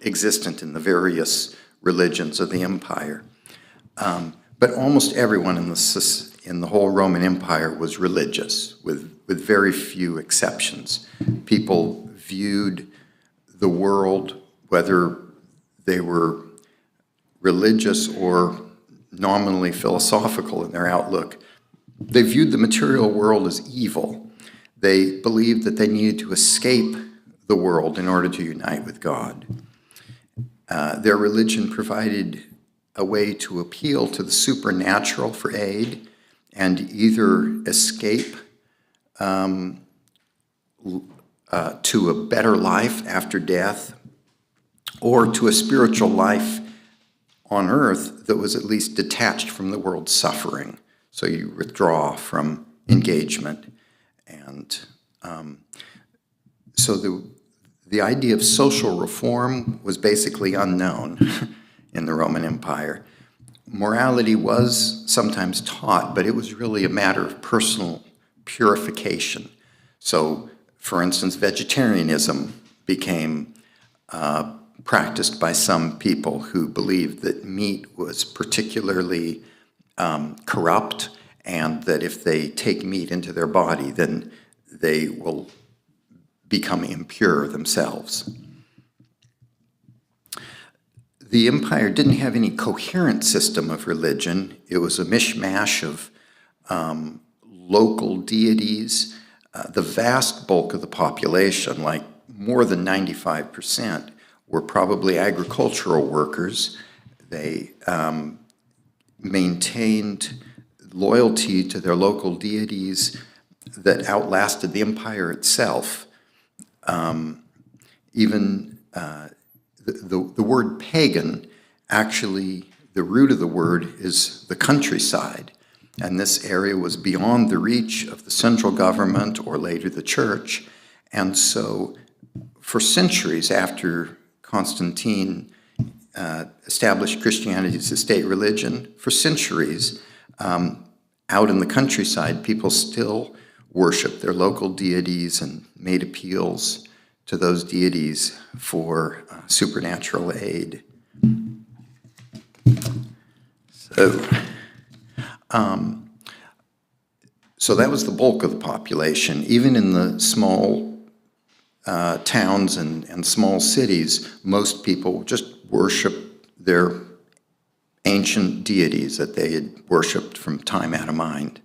existent in the various religions of the empire. But almost everyone in the whole Roman Empire was religious, with very few exceptions. People viewed the world, whether they were religious or nominally philosophical in their outlook, they viewed the material world as evil. They believed that they needed to escape the world in order to unite with God. Their religion provided a way to appeal to the supernatural for aid and either escape to a better life after death or to a spiritual life on earth that was at least detached from the world's suffering. So you withdraw from engagement. And so the idea of social reform was basically unknown in the Roman Empire. Morality was sometimes taught, but it was really a matter of personal purification. So, for instance, vegetarianism became practiced by some people who believed that meat was particularly corrupt and that if they take meat into their body, then they will become impure themselves. The empire didn't have any coherent system of religion. It was a mishmash of local deities. The vast bulk of the population, like more than 95%, were probably agricultural workers. They maintained loyalty to their local deities that outlasted the empire itself. Even the word pagan, actually, the root of the word is the countryside. And this area was beyond the reach of the central government or later the church. And so for centuries after Constantine established Christianity as a state religion, for centuries out in the countryside, people still worshiped their local deities and made appeals to those deities for supernatural aid. So that was the bulk of the population. Even in the small towns and small cities, most people just worship their ancient deities that they had worshipped from time out of mind.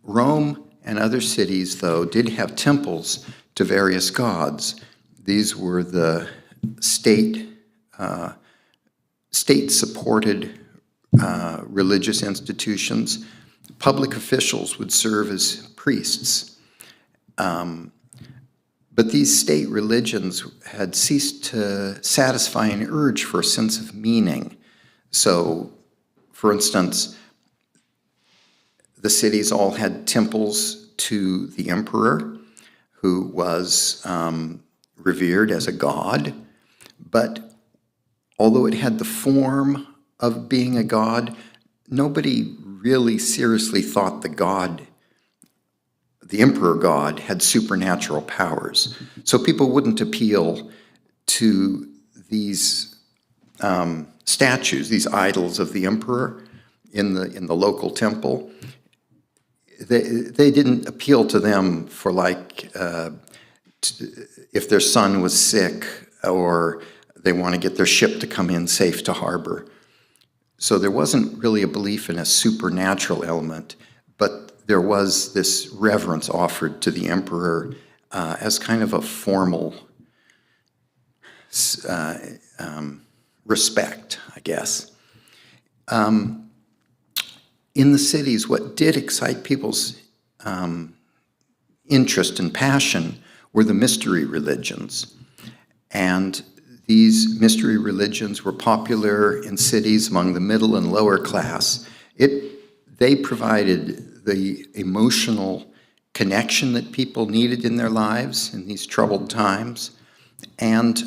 Rome and other cities, though, did have temples to various gods. These were the state-supported religious institutions. Public officials would serve as priests. But these state religions had ceased to satisfy an urge for a sense of meaning. So, for instance, the cities all had temples to the emperor, who was revered as a god. But although it had the form of being a god, nobody really seriously thought the emperor god, had supernatural powers. So people wouldn't appeal to these statues, these idols of the emperor in the local temple. They didn't appeal to them for if their son was sick or they want to get their ship to come in safe to harbor. So there wasn't really a belief in a supernatural element, but there was this reverence offered to the emperor as kind of a formal respect, I guess. In the cities, what did excite people's interest and passion were the mystery religions. And these mystery religions were popular in cities among the middle and lower class. They provided the emotional connection that people needed in their lives in these troubled times. And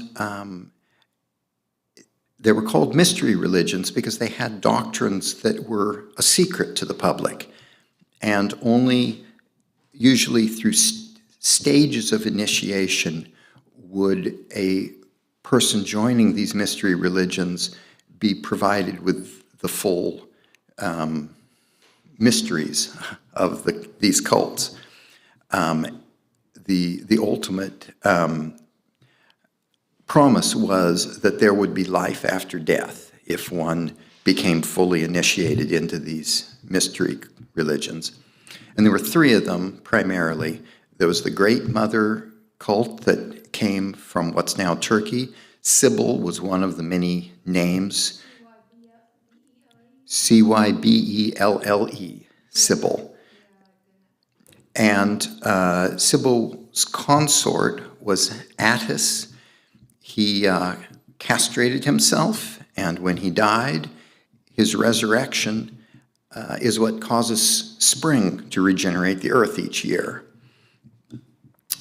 they were called mystery religions because they had doctrines that were a secret to the public. And only usually through stages of initiation would a person joining these mystery religions be provided with the full mysteries of these cults. The ultimate promise was that there would be life after death if one became fully initiated into these mystery religions. And there were three of them primarily. There was the Great Mother cult that came from what's now Turkey. Sybil was one of the many names. Cybelle, Sybil. And Sybil's consort was Attis. He castrated himself, and when he died, his resurrection is what causes spring to regenerate the earth each year.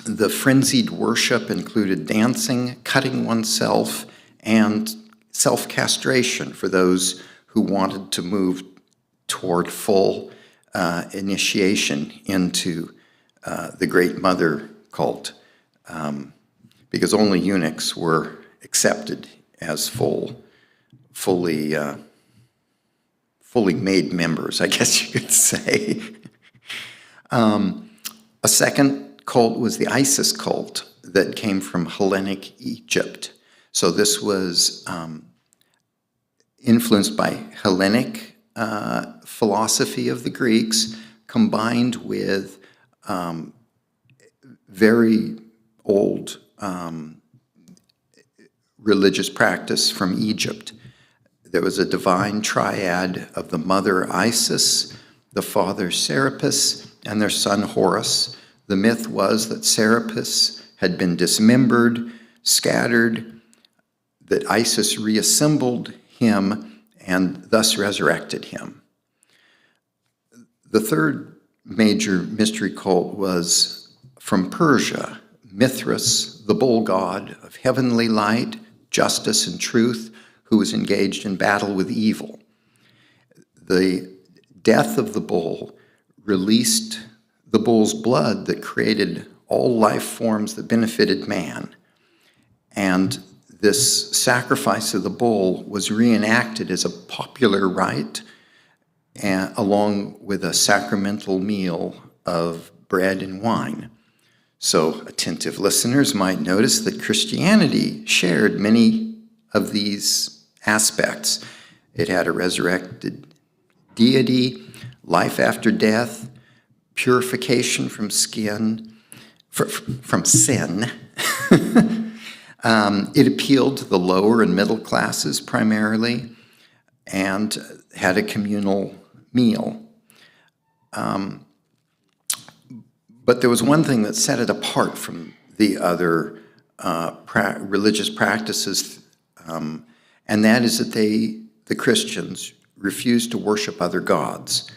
The frenzied worship included dancing, cutting oneself, and self-castration for those who wanted to move toward full initiation into the Great Mother cult, because only eunuchs were accepted as full fully made members, I guess you could say. A second cult was the Isis cult that came from Hellenic Egypt. So this was influenced by Hellenic philosophy of the Greeks, combined with very old religious practice from Egypt. There was a divine triad of the mother Isis, the father Serapis, and their son Horus. The myth was that Serapis had been dismembered, scattered, that Isis reassembled him and thus resurrected him. The third major mystery cult was from Persia, Mithras, the bull god of heavenly light, justice, and truth, who was engaged in battle with evil. The death of the bull released the bull's blood that created all life forms that benefited man. And this sacrifice of the bull was reenacted as a popular rite, along with a sacramental meal of bread and wine. So attentive listeners might notice that Christianity shared many of these aspects. It had a resurrected deity, life after death, purification from sin. It appealed to the lower and middle classes primarily, and had a communal meal. But there was one thing that set it apart from the other religious practices, and that is that the Christians, refused to worship other gods.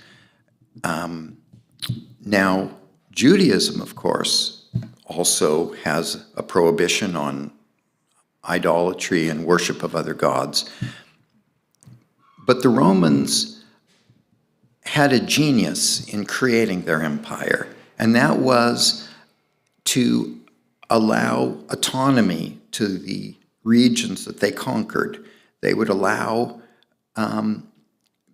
Now, Judaism, of course, also has a prohibition on idolatry and worship of other gods. But the Romans had a genius in creating their empire, and that was to allow autonomy to the regions that they conquered. They would allow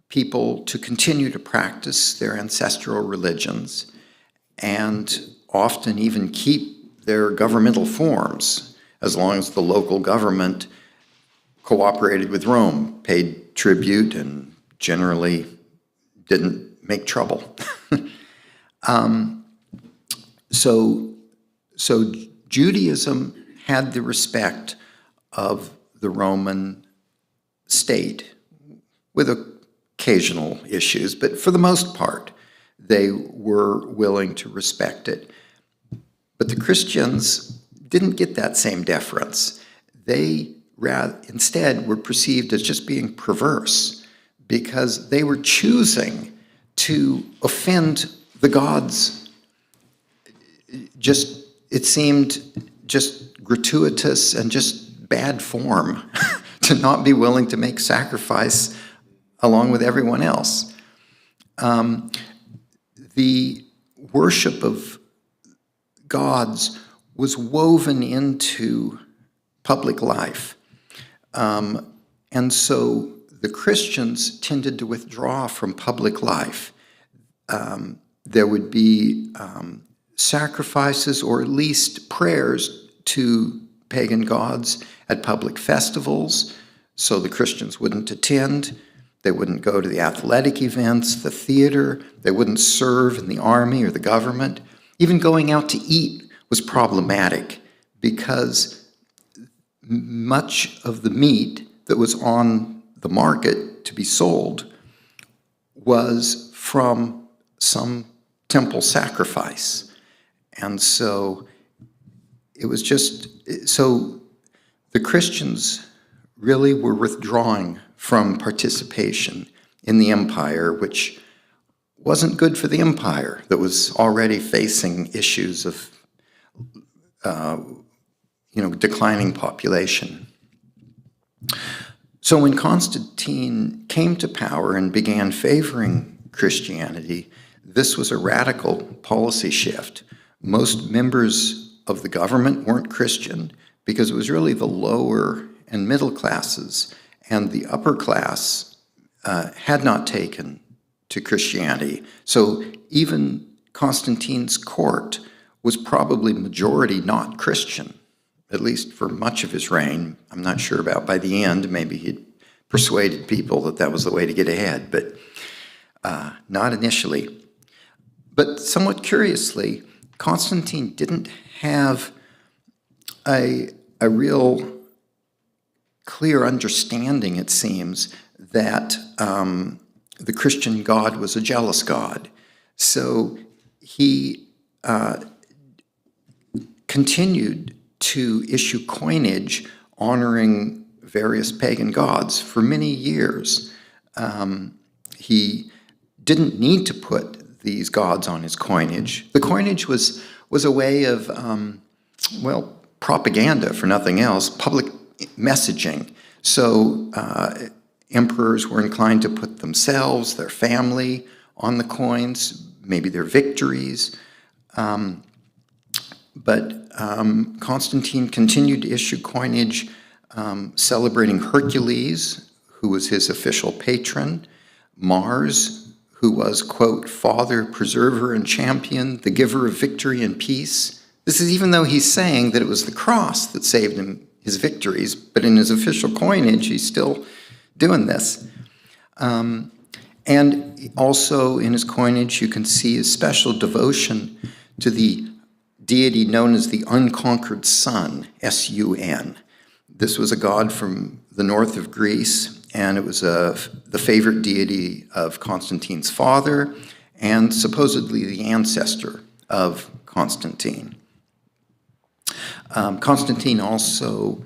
people to continue to practice their ancestral religions, and often even keep their governmental forms, as long as the local government cooperated with Rome, paid tribute, and generally didn't make trouble. So Judaism had the respect of the Roman state, with occasional issues, but for the most part, they were willing to respect it. But the Christians didn't get that same deference. They instead were perceived as just being perverse, because they were choosing to offend the gods. It seemed just gratuitous and just bad form to not be willing to make sacrifice along with everyone else. The worship of gods was woven into public life. And so the Christians tended to withdraw from public life. There would be sacrifices, or at least prayers, to pagan gods at public festivals, so the Christians wouldn't attend. They wouldn't go to the athletic events, the theater. They wouldn't serve in the army or the government. Even going out to eat was problematic, because much of the meat that was on the market to be sold was from some temple sacrifice. And so it was so the Christians really were withdrawing from participation in the empire, which wasn't good for the empire that was already facing issues of declining population. So when Constantine came to power and began favoring Christianity, this was a radical policy shift. Most members of the government weren't Christian, because it was really the lower and middle classes and the upper class had not taken to Christianity. So even Constantine's court was probably majority not Christian, at least for much of his reign. I'm not sure about by the end. Maybe he'd persuaded people that that was the way to get ahead, but not initially. But somewhat curiously, Constantine didn't have a real clear understanding, it seems, that the Christian God was a jealous God. So he continued to issue coinage honoring various pagan gods for many years. He didn't need to put these gods on his coinage. The coinage was a way of, propaganda, for nothing else, public messaging. So emperors were inclined to put themselves, their family, on the coins, maybe their victories. But Constantine continued to issue coinage celebrating Hercules, who was his official patron, Mars, who was, quote, father, preserver, and champion, the giver of victory and peace. This is even though he's saying that it was the cross that saved him his victories, but in his official coinage, he's still doing this. And also in his coinage, you can see his special devotion to the deity known as the unconquered sun, S-U-N. This was a god from the north of Greece, and it was the favorite deity of Constantine's father and supposedly the ancestor of Constantine. Constantine also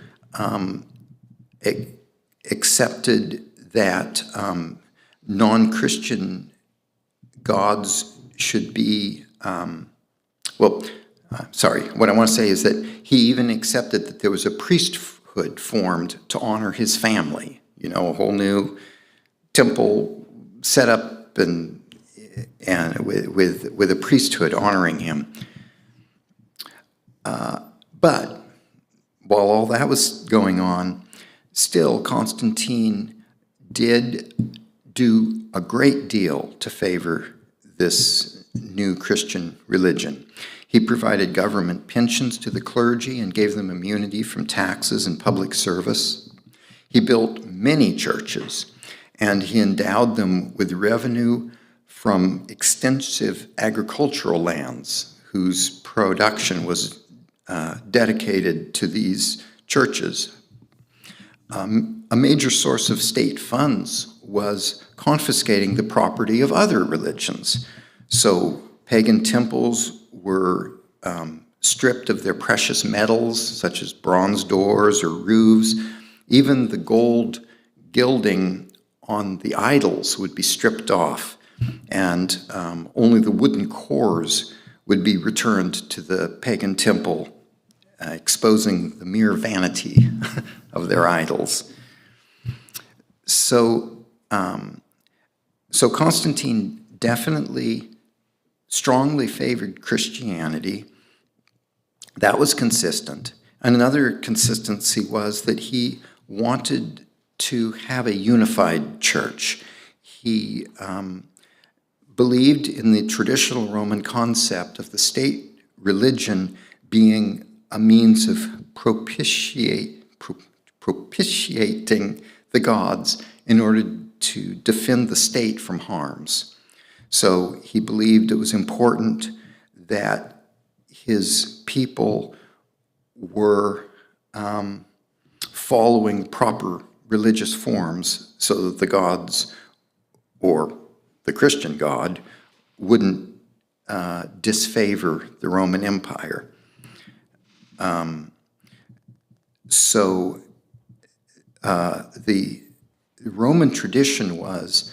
accepted that non-Christian gods should be, what I want to say is that he even accepted that there was a priesthood formed to honor his family. You know, a whole new temple set up and with a priesthood honoring him. But while all that was going on, still Constantine did do a great deal to favor this new Christian religion. He provided government pensions to the clergy and gave them immunity from taxes and public service. He built many churches, and he endowed them with revenue from extensive agricultural lands whose production was dedicated to these churches. A major source of state funds was confiscating the property of other religions. So pagan temples were stripped of their precious metals, such as bronze doors or roofs. Even the gold gilding on the idols would be stripped off, and only the wooden cores would be returned to the pagan temple, exposing the mere vanity of their idols. So Constantine definitely strongly favored Christianity. That was consistent. And another consistency was that he wanted to have a unified church. He believed in the traditional Roman concept of the state religion being a means of propitiating the gods in order to defend the state from harms. So he believed it was important that his people were following proper religious forms so that the gods, or the Christian God, wouldn't disfavor the Roman Empire. The Roman tradition was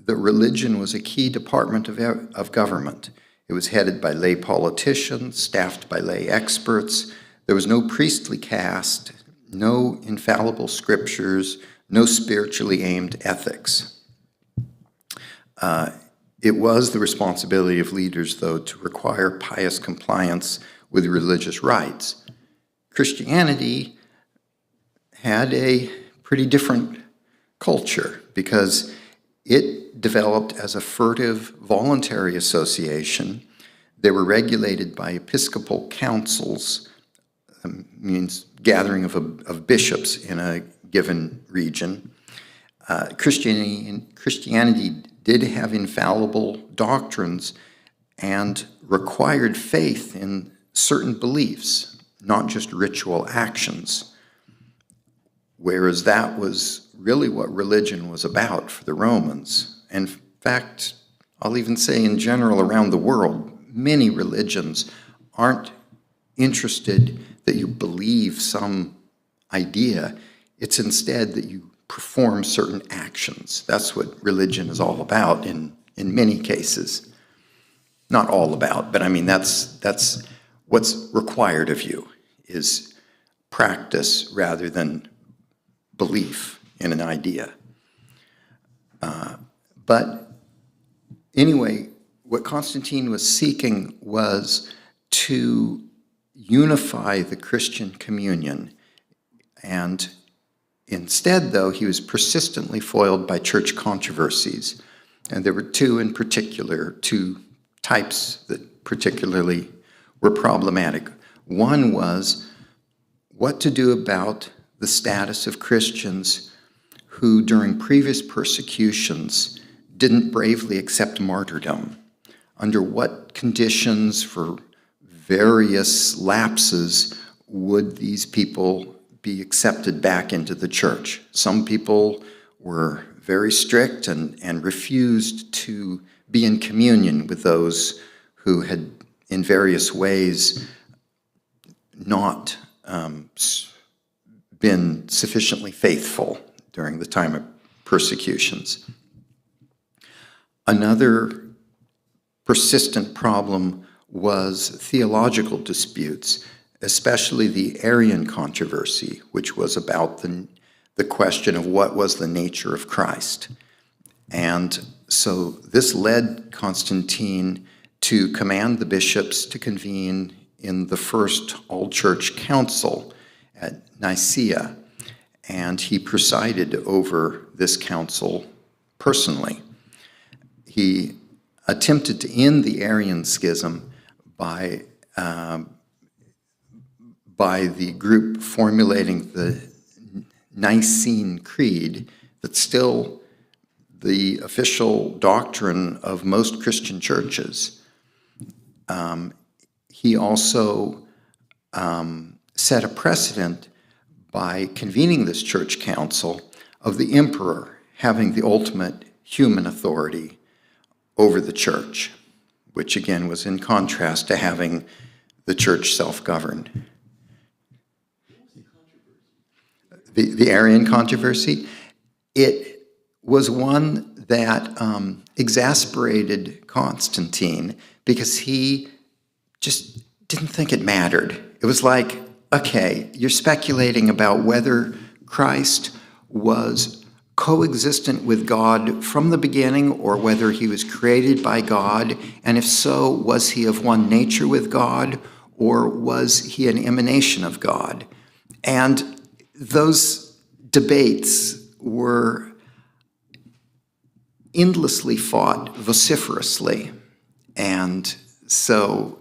that religion was a key department of government. It was headed by lay politicians, staffed by lay experts. There was no priestly caste, no infallible scriptures, no spiritually aimed ethics. It was the responsibility of leaders, though, to require pious compliance with religious rites. Christianity had a pretty different culture because it developed as a furtive, voluntary association. They were regulated by episcopal councils, means gathering of bishops in a given region. Christianity did have infallible doctrines and required faith in certain beliefs, not just ritual actions, whereas that was really what religion was about for the Romans. In fact, I'll even say in general around the world, many religions aren't interested that you believe some idea. It's instead that you perform certain actions. That's what religion is all about in many cases. Not all about, but I mean, that's what's required of you, is practice rather than belief in an idea. But anyway, what Constantine was seeking was to unify the Christian communion. And instead, though, he was persistently foiled by church controversies. And there were two in particular, two types that particularly were problematic. One was what to do about the status of Christians who, during previous persecutions, didn't bravely accept martyrdom. Under what conditions for various lapses would these people be accepted back into the church? Some people were very strict and refused to be in communion with those who had in various ways not been sufficiently faithful during the time of persecutions. Another persistent problem was theological disputes, especially the Arian controversy, which was about the question of what was the nature of Christ. And so this led Constantine to command the bishops to convene in the first all-church council at Nicaea, and he presided over this council personally. He attempted to end the Arian schism by the group formulating the Nicene Creed that's still the official doctrine of most Christian churches. He also set a precedent by convening this church council of the emperor having the ultimate human authority over the church, which again was in contrast to having the church self-governed. The Arian controversy, it was one that exasperated Constantine because he just didn't think it mattered. It was like, okay, you're speculating about whether Christ was coexistent with God from the beginning or whether he was created by God, and if so, was he of one nature with God or was he an emanation of God? And those debates were endlessly fought vociferously. And so,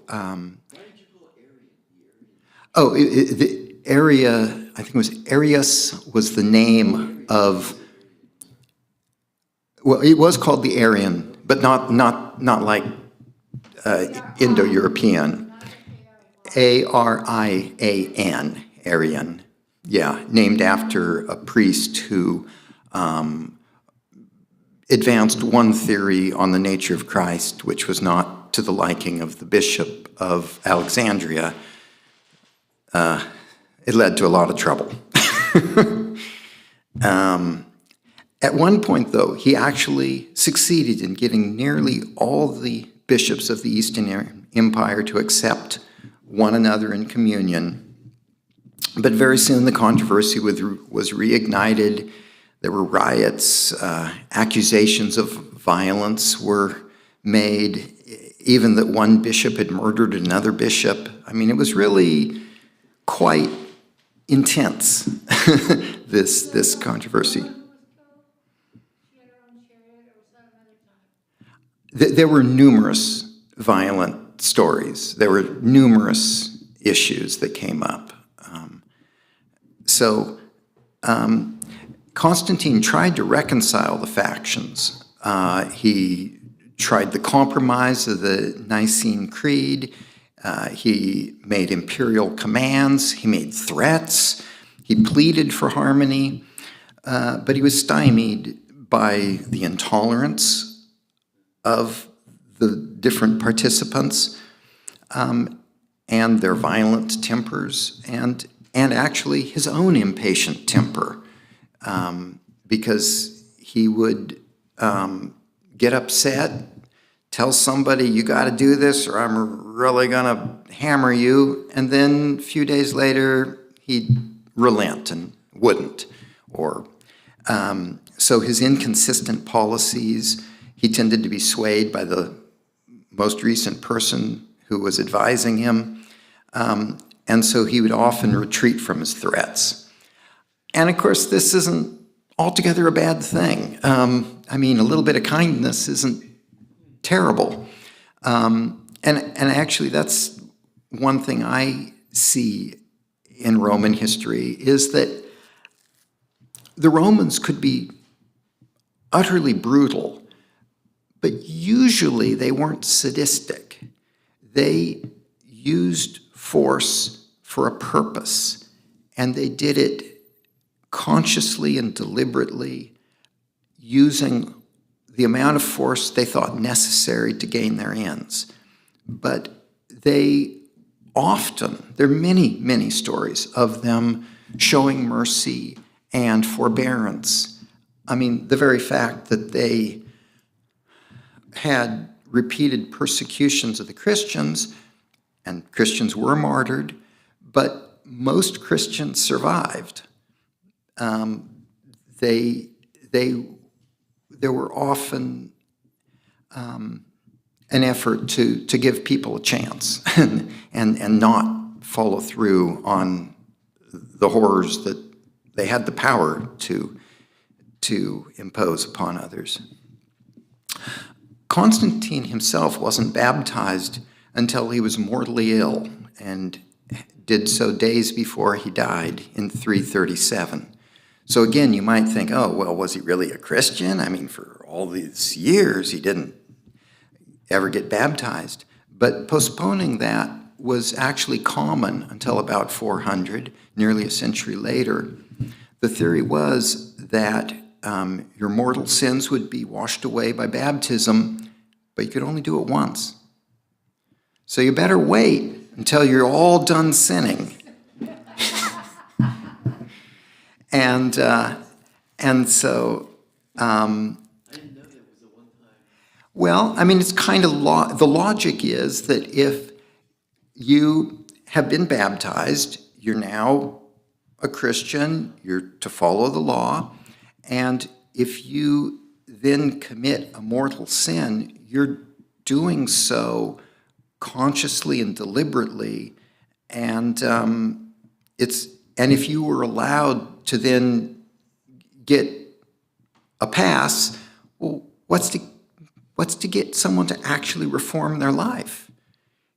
the area, I think it was Arius, was the name of, well, it was called the Arian, but not like Indo-European. Arian, Arian. Yeah, named after a priest who advanced one theory on the nature of Christ, which was not to the liking of the bishop of Alexandria. It led to a lot of trouble. At one point, though, he actually succeeded in getting nearly all the bishops of the Eastern Empire to accept one another in communion. But very soon the controversy was reignited. There were riots, accusations of violence were made, even that one bishop had murdered another bishop. I mean, it was really quite intense, this controversy. there were numerous violent stories. There were numerous issues that came up. Constantine tried to reconcile the factions. He tried the compromise of the Nicene Creed. He made imperial commands. He made threats. He pleaded for harmony. But he was stymied by the intolerance of the different participants and their violent tempers, and actually his own impatient temper, because he would get upset, tell somebody, you got to do this or I'm really going to hammer you, and then a few days later he'd relent and wouldn't. So his inconsistent policies, he tended to be swayed by the most recent person who was advising him, and so he would often retreat from his threats. And of course, this isn't altogether a bad thing. I mean, a little bit of kindness isn't terrible. And actually, that's one thing I see in Roman history, is that the Romans could be utterly brutal, but usually they weren't sadistic. They used force for a purpose, and they did it consciously and deliberately, using the amount of force they thought necessary to gain their ends. But they often, there are many, many stories of them showing mercy and forbearance. I mean, the very fact that they had repeated persecutions of the Christians, and Christians were martyred, but most Christians survived. There were often an effort to give people a chance and not follow through on the horrors that they had the power to impose upon others. Constantine himself wasn't baptized until he was mortally ill, and did so days before he died in 337. So again, you might think, oh, well, was he really a Christian? I mean, for all these years, he didn't ever get baptized. But postponing that was actually common until about 400, nearly a century later. The theory was that your mortal sins would be washed away by baptism, but you could only do it once. So you better wait until you're all done sinning. And so, well, I mean, it's kind of the logic is that if you have been baptized, you're now a Christian, you're to follow the law, and if you then commit a mortal sin, you're doing so consciously and deliberately, and if you were allowed to then get a pass, well, what's to get someone to actually reform their life?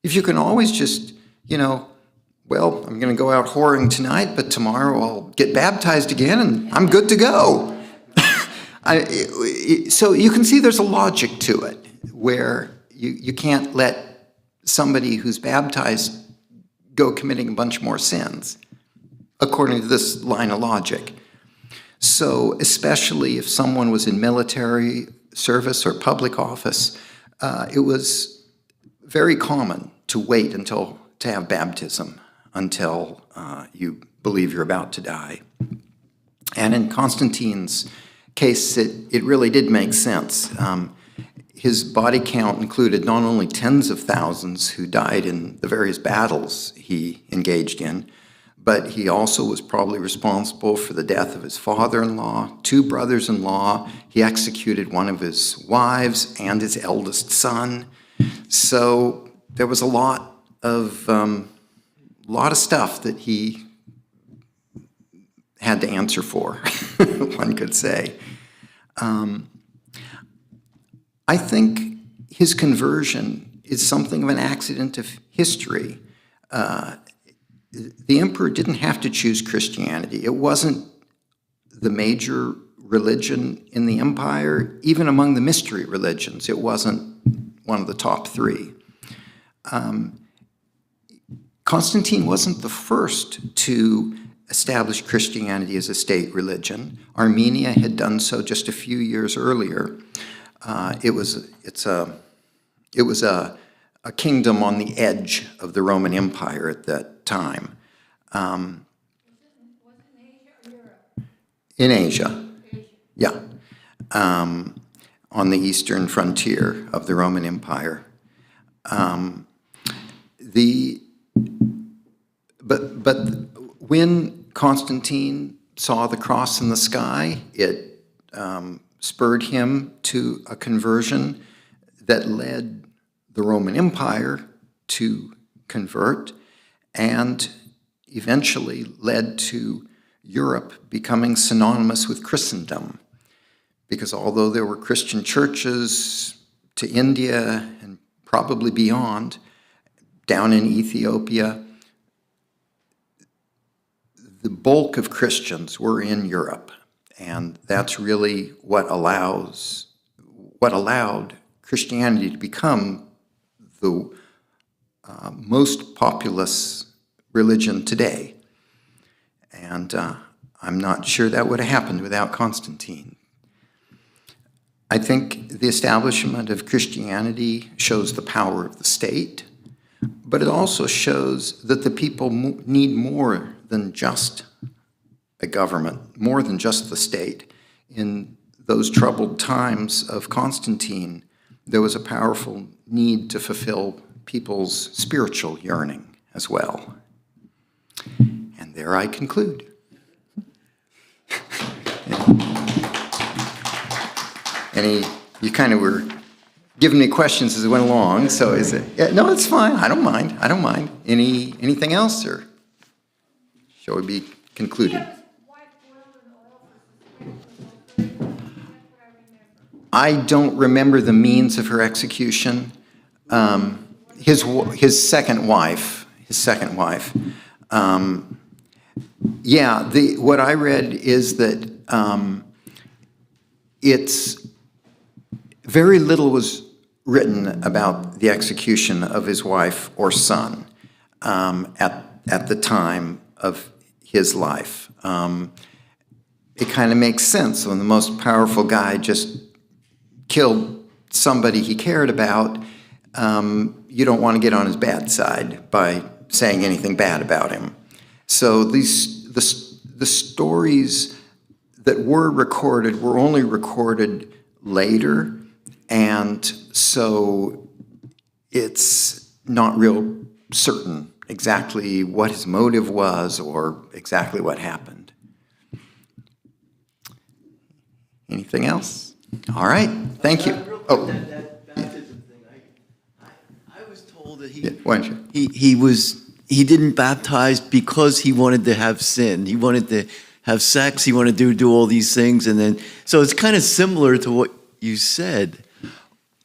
If you can always just, well, I'm going to go out whoring tonight, but tomorrow I'll get baptized again and I'm good to go. So you can see there's a logic to it, where you can't let somebody who's baptized go committing a bunch more sins, according to this line of logic. So especially if someone was in military service or public office, it was very common to wait to have baptism until you believe you're about to die. And in Constantine's case, it really did make sense. His body count included not only tens of thousands who died in the various battles he engaged in, but he also was probably responsible for the death of his father-in-law, 2 brothers-in-law. He executed one of his wives and his eldest son. So there was a lot of stuff that he had to answer for, one could say. I think his conversion is something of an accident of history. The emperor didn't have to choose Christianity. It wasn't the major religion in the empire. Even among the mystery religions, it wasn't one of the top three. Constantine wasn't the first to establish Christianity as a state religion. Armenia had done so just a few years earlier. It was a kingdom on the edge of the Roman Empire at that time. In Asia, yeah, on the eastern frontier of the Roman Empire. But when Constantine saw the cross in the sky, it spurred him to a conversion that led the Roman Empire to convert and eventually led to Europe becoming synonymous with Christendom. Because although there were Christian churches to India and probably beyond, down in Ethiopia, the bulk of Christians were in Europe. And that's really what allowed Christianity to become the most populous religion today. And I'm not sure that would have happened without Constantine. I think the establishment of Christianity shows the power of the state, but it also shows that the people need more than just a government, more than just the state. In those troubled times of Constantine, there was a powerful need to fulfill people's spiritual yearning as well. And there I conclude. You kind of were giving me questions as it went along, so is it? Yeah, no, it's fine. I don't mind. Anything else, or shall we be concluded? I don't remember the means of her execution. His second wife. What I read is that it's very little was written about the execution of his wife or son at the time of his life. It kind of makes sense when the most powerful guy just killed somebody he cared about. You don't want to get on his bad side by saying anything bad about him. So the stories that were recorded were only recorded later, and so it's not real certain exactly what his motive was or exactly what happened. Anything else? All right, thank you. Oh, that baptism thing. I was told that why don't you? he didn't baptize because he wanted to have sin. He wanted to have sex. He wanted to do all these things, and then so it's kind of similar to what you said.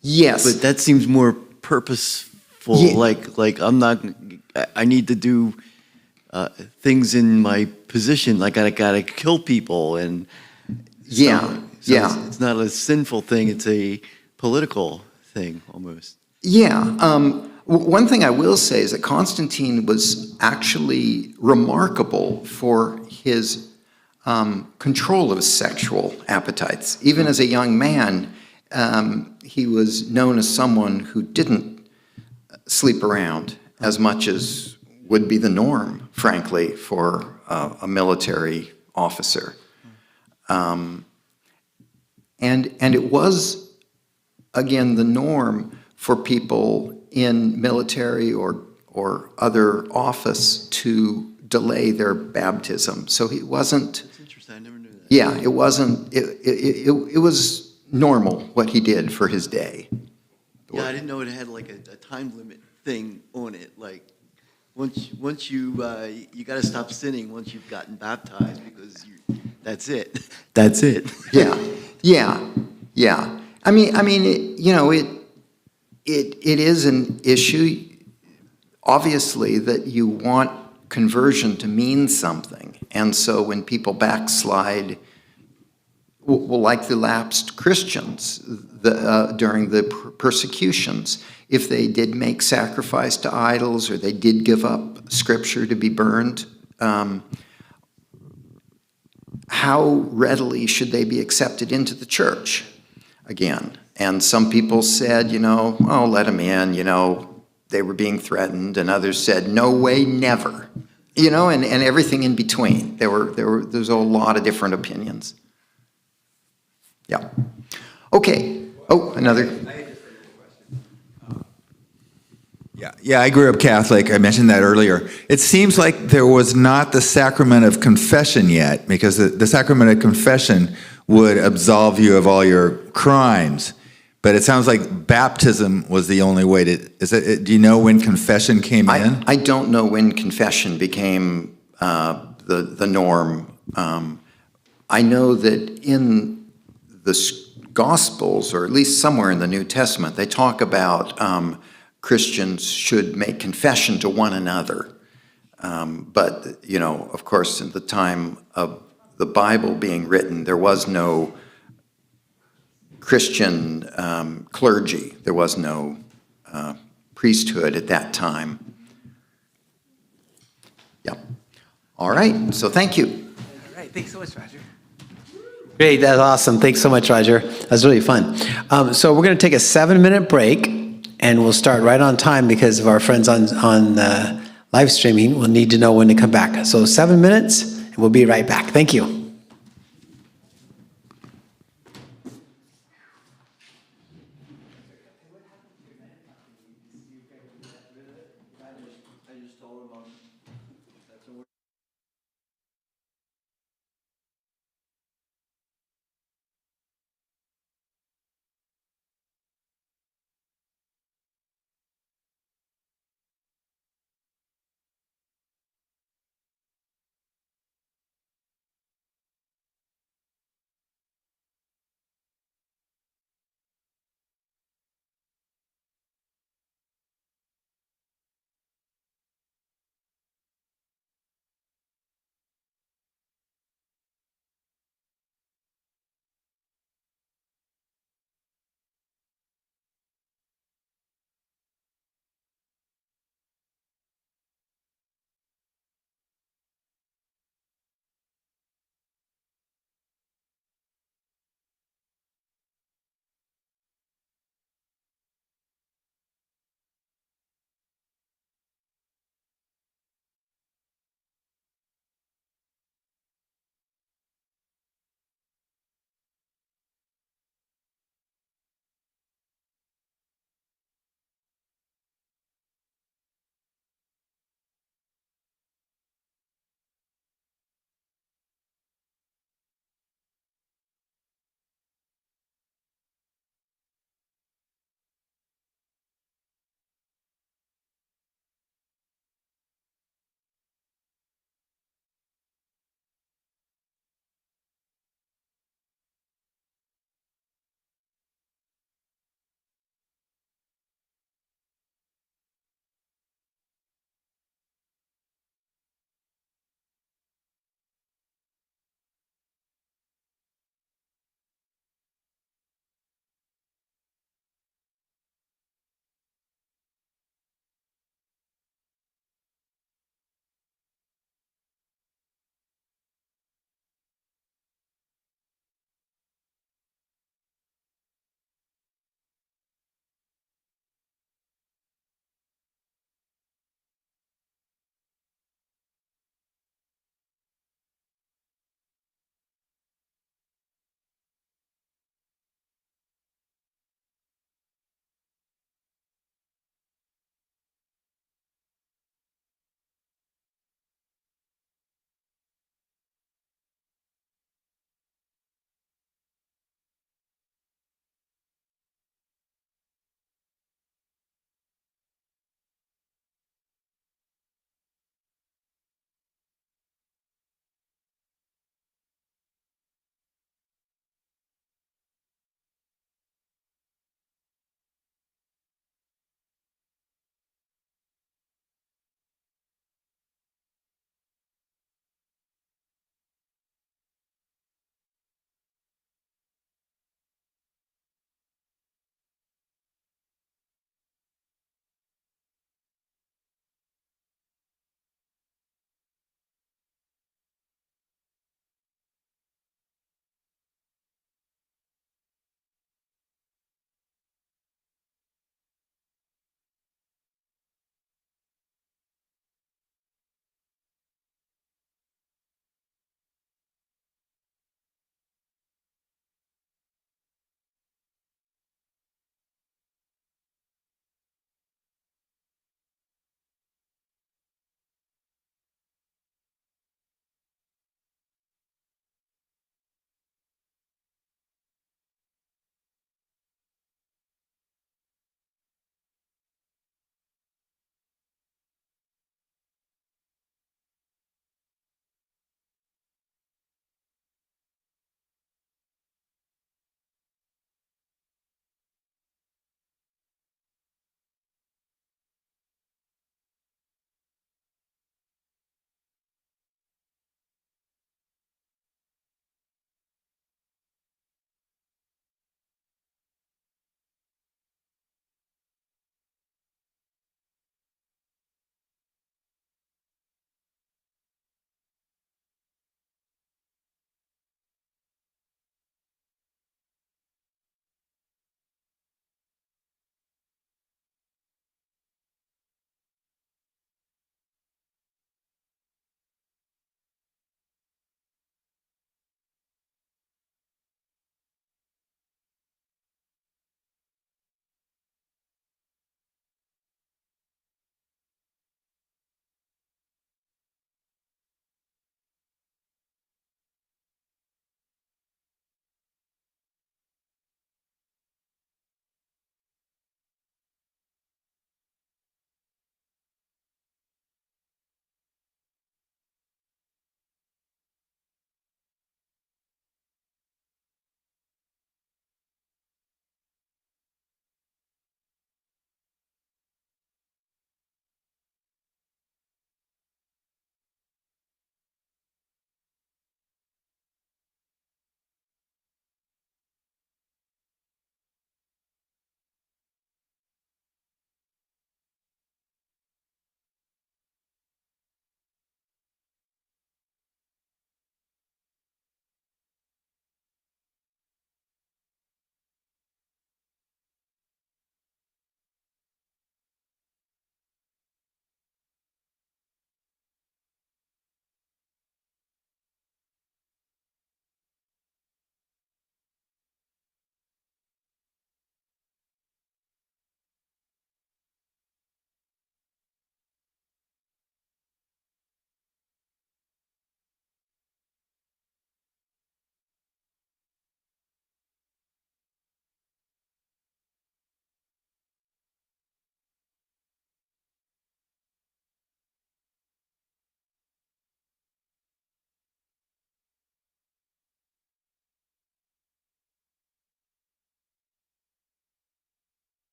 Yes, but that seems more purposeful. Yeah. Like I need to do things in my position. Like I gotta kill people and it's It's not a sinful thing. It's a political thing almost. Yeah. One thing I will say is that Constantine was actually remarkable for his control of his sexual appetites. Even as a young man, he was known as someone who didn't sleep around as much as would be the norm, frankly, for a military officer. And it was, again, the norm for people in military or other office to delay their baptism. So he wasn't. That's interesting. I never knew that. Yeah, it wasn't. It was normal what he did for his day. Yeah, I didn't know it had like a time limit thing on it. Like once you got to stop sinning once you've gotten baptized because that's it. That's it. Yeah. I mean, it is an issue, obviously, that you want conversion to mean something. And so when people backslide, well, like the lapsed Christians during the persecutions, if they did make sacrifice to idols or they did give up scripture to be burned, how readily should they be accepted into the church again? And some people said, oh, let them in, they were being threatened, and others said, no way, never, and everything in between. There's a lot of different opinions. Yeah. Okay. Oh, another. Yeah, I grew up Catholic. I mentioned that earlier. It seems like there was not the sacrament of confession yet, because the sacrament of confession would absolve you of all your crimes. But it sounds like baptism was the only way to. Do you know when confession came in? I don't know when confession became the norm. I know that in the Gospels, or at least somewhere in the New Testament, they talk about Christians should make confession to one another. But, of course, at the time of the Bible being written, there was no Christian clergy. There was no priesthood at that time. Yeah. All right. So thank you. All right. Thanks so much, Roger. Great. That's awesome. Thanks so much, Roger. That was really fun. So we're going to take a 7-minute break, and we'll start right on time because of our friends on live streaming. We'll need to know when to come back. So 7 minutes, and we'll be right back. Thank you.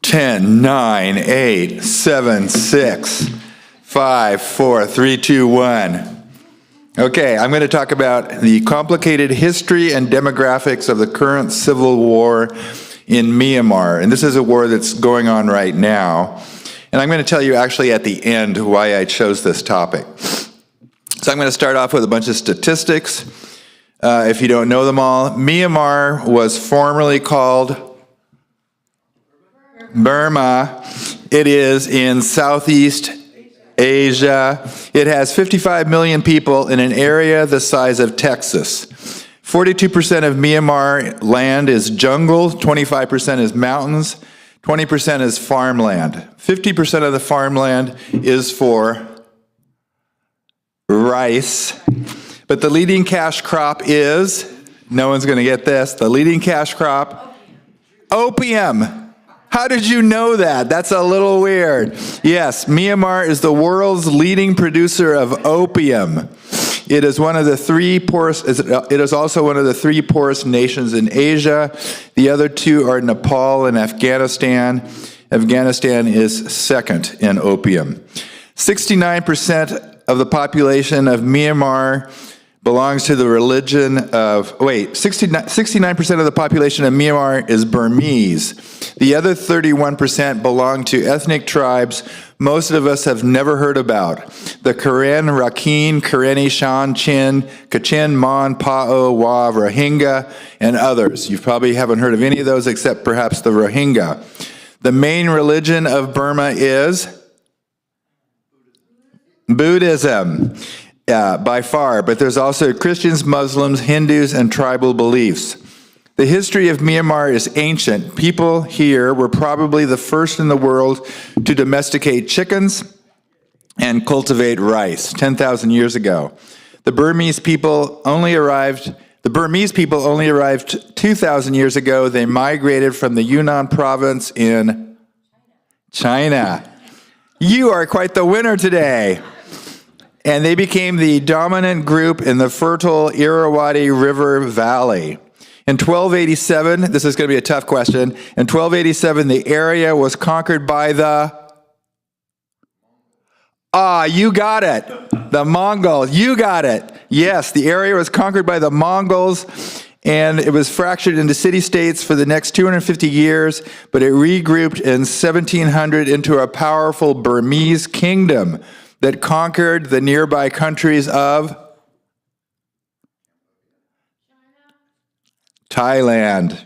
Ten, 9, 8, 7, 6, 5, 4, 3, 2, 1. Okay, I'm going to talk about the complicated history and demographics of the current civil war in Myanmar. And this is a war that's going on right now. And I'm going to tell you actually at the end why I chose this topic. So I'm going to start off with a bunch of statistics. If you don't know them all, Myanmar was formerly called Burma. It is in Southeast Asia. It has 55 million people in an area the size of Texas. 42% of Myanmar land is jungle, 25% is mountains, 20% is farmland. 50% of the farmland is for rice. But the leading cash crop is, no one's going to get this, the leading cash crop, opium. How did you know that? That's a little weird. Yes, Myanmar is the world's leading producer of opium. It is one of the three poorest. It is also one of the three poorest nations in Asia. The other two are Nepal and Afghanistan. Afghanistan is second in opium. 69% of the population of Myanmar belongs to the religion of, 69% of the population of Myanmar is Burmese. The other 31% belong to ethnic tribes most of us have never heard about. The Karen, Rakhine, Karenni, Shan, Chin, Kachin, Mon, Pa'o, Wa, Rohingya, and others. You probably haven't heard of any of those except perhaps the Rohingya. The main religion of Burma is Buddhism. By far, but there's also Christians, Muslims, Hindus, and tribal beliefs. The history of Myanmar is ancient. People here were probably the first in the world to domesticate chickens and cultivate rice 10,000 years ago. The Burmese people only arrived 2,000 years ago. They migrated from the Yunnan province in China. You are quite the winner today. And they became the dominant group in the fertile Irrawaddy River Valley. In 1287, this is going to be a tough question. In 1287, the area was conquered by the... you got it. The Mongols. You got it. Yes, the area was conquered by the Mongols, and it was fractured into city-states for the next 250 years, but it regrouped in 1700 into a powerful Burmese kingdom that conquered the nearby countries of Thailand,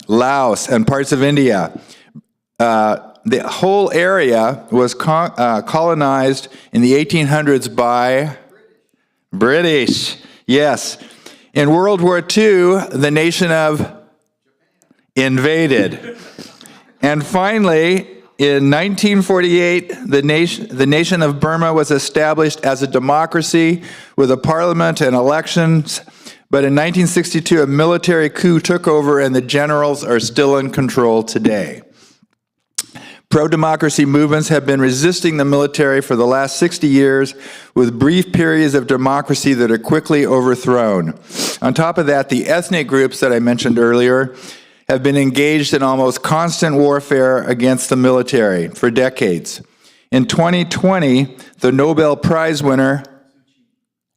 Laos, and parts of India. The whole area was colonized in the 1800s by British. Yes. In World War II, the nation of invaded. And finally, in 1948, the nation of Burma was established as a democracy with a parliament and elections. But in 1962, a military coup took over, and the generals are still in control today. Pro-democracy movements have been resisting the military for the last 60 years, with brief periods of democracy that are quickly overthrown. On top of that, the ethnic groups that I mentioned earlier have been engaged in almost constant warfare against the military for decades. In 2020, the Nobel Prize winner,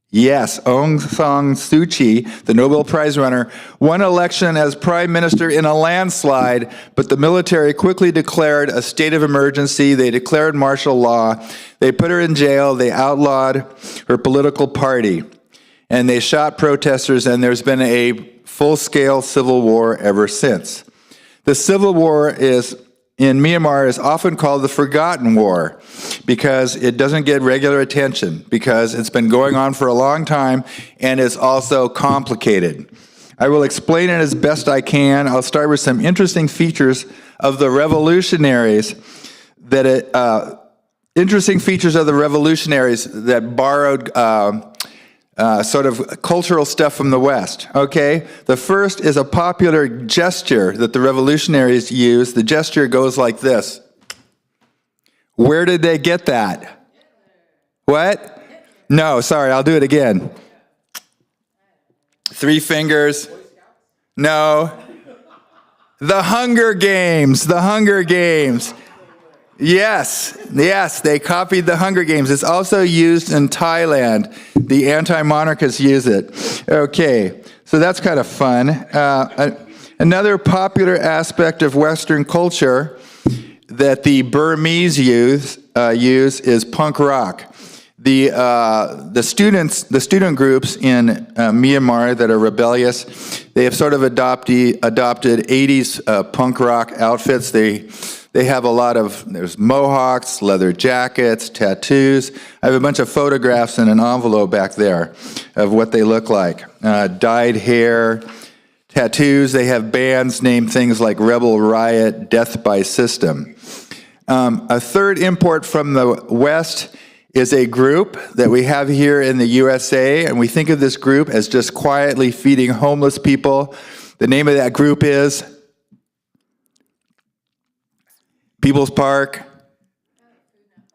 yes, Aung San Suu Kyi, the Nobel Prize winner, won election as prime minister in a landslide, but the military quickly declared a state of emergency. They declared martial law. They put her in jail. They outlawed her political party. And they shot protesters, and there's been a full-scale civil war ever since. The civil war in Myanmar is often called the Forgotten War because it doesn't get regular attention, because it's been going on for a long time and it's also complicated. I will explain it as best I can. I'll start with some interesting features of the revolutionaries that borrowed sort of cultural stuff from the West, okay? The first is a popular gesture that the revolutionaries used. The gesture goes like this. Where did they get that? What? No, sorry, I'll do it again. 3 fingers. No. The Hunger Games. The Hunger Games. Yes, they copied the Hunger Games. It's also used in Thailand. The anti-monarchists use it. Okay, so that's kind of fun. Another popular aspect of Western culture that the Burmese youth use is punk rock. The student groups in Myanmar that are rebellious, they have sort of adopted 80s punk rock outfits. They have a lot of, there's mohawks, leather jackets, tattoos. I have a bunch of photographs in an envelope back there of what they look like. Dyed hair, tattoos. They have bands named things like Rebel Riot, Death by System. A third import from the West is a group that we have here in the USA, and we think of this group as just quietly feeding homeless people. The name of that group is People's Park.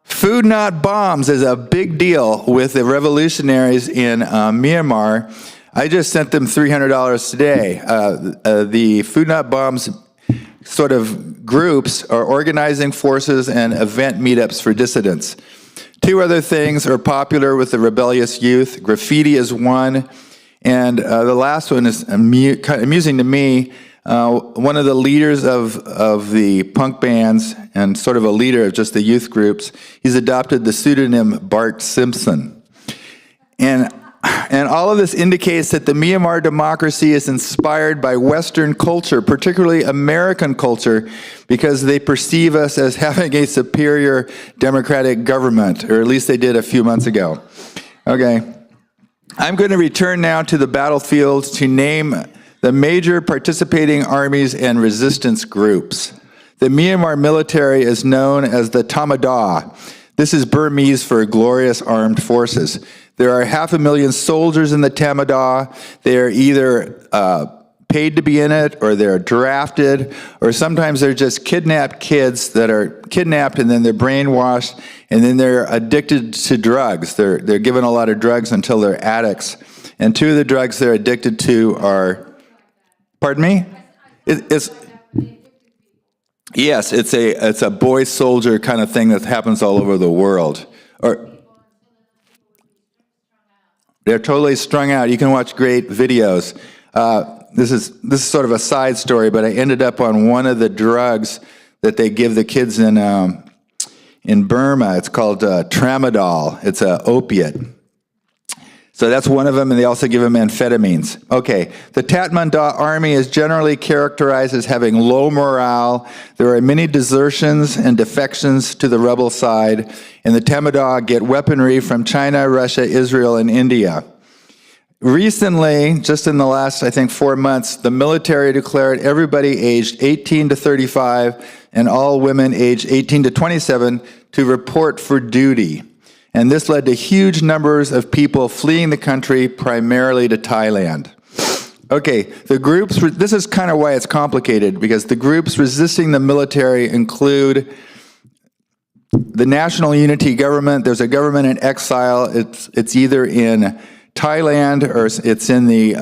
Food Not Bombs is a big deal with the revolutionaries in Myanmar. I just sent them $300 today. The Food Not Bombs sort of groups are organizing forces and event meetups for dissidents. 2 other things are popular with the rebellious youth. Graffiti is one, and the last one is kind of amusing to me. One of the leaders of the punk bands and sort of a leader of just the youth groups, he's adopted the pseudonym Bart Simpson. And all of this indicates that the Myanmar democracy is inspired by Western culture, particularly American culture, because they perceive us as having a superior democratic government, or at least they did a few months ago. Okay. I'm going to return now to the battlefield to name the major participating armies and resistance groups. The Myanmar military is known as the Tamada. This is Burmese for glorious armed forces. There are 500,000 soldiers in the Tamada. They are either paid to be in it, or they're drafted, or sometimes they're just kidnapped kids that are kidnapped and then they're brainwashed and then they're addicted to drugs. They're given a lot of drugs until they're addicts. And 2 of the drugs they're addicted to are, pardon me? Yes, it's a boy soldier kind of thing that happens all over the world. Or they're totally strung out. You can watch great videos. This is sort of a side story, but I ended up on one of the drugs that they give the kids in Burma. It's called tramadol. It's an opiate. So that's one of them, and they also give them amphetamines. Okay, the Tatmadaw army is generally characterized as having low morale. There are many desertions and defections to the rebel side, and the Tatmadaw get weaponry from China, Russia, Israel, and India. Recently, just in the last, I think, 4 months, the military declared everybody aged 18 to 35 and all women aged 18 to 27 to report for duty. And this led to huge numbers of people fleeing the country, primarily to Thailand. Okay, the groups, this is kind of why it's complicated, because the groups resisting the military include the National Unity Government. There's a government in exile. It's either in Thailand or it's in the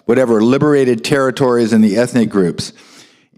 liberated territories and the ethnic groups.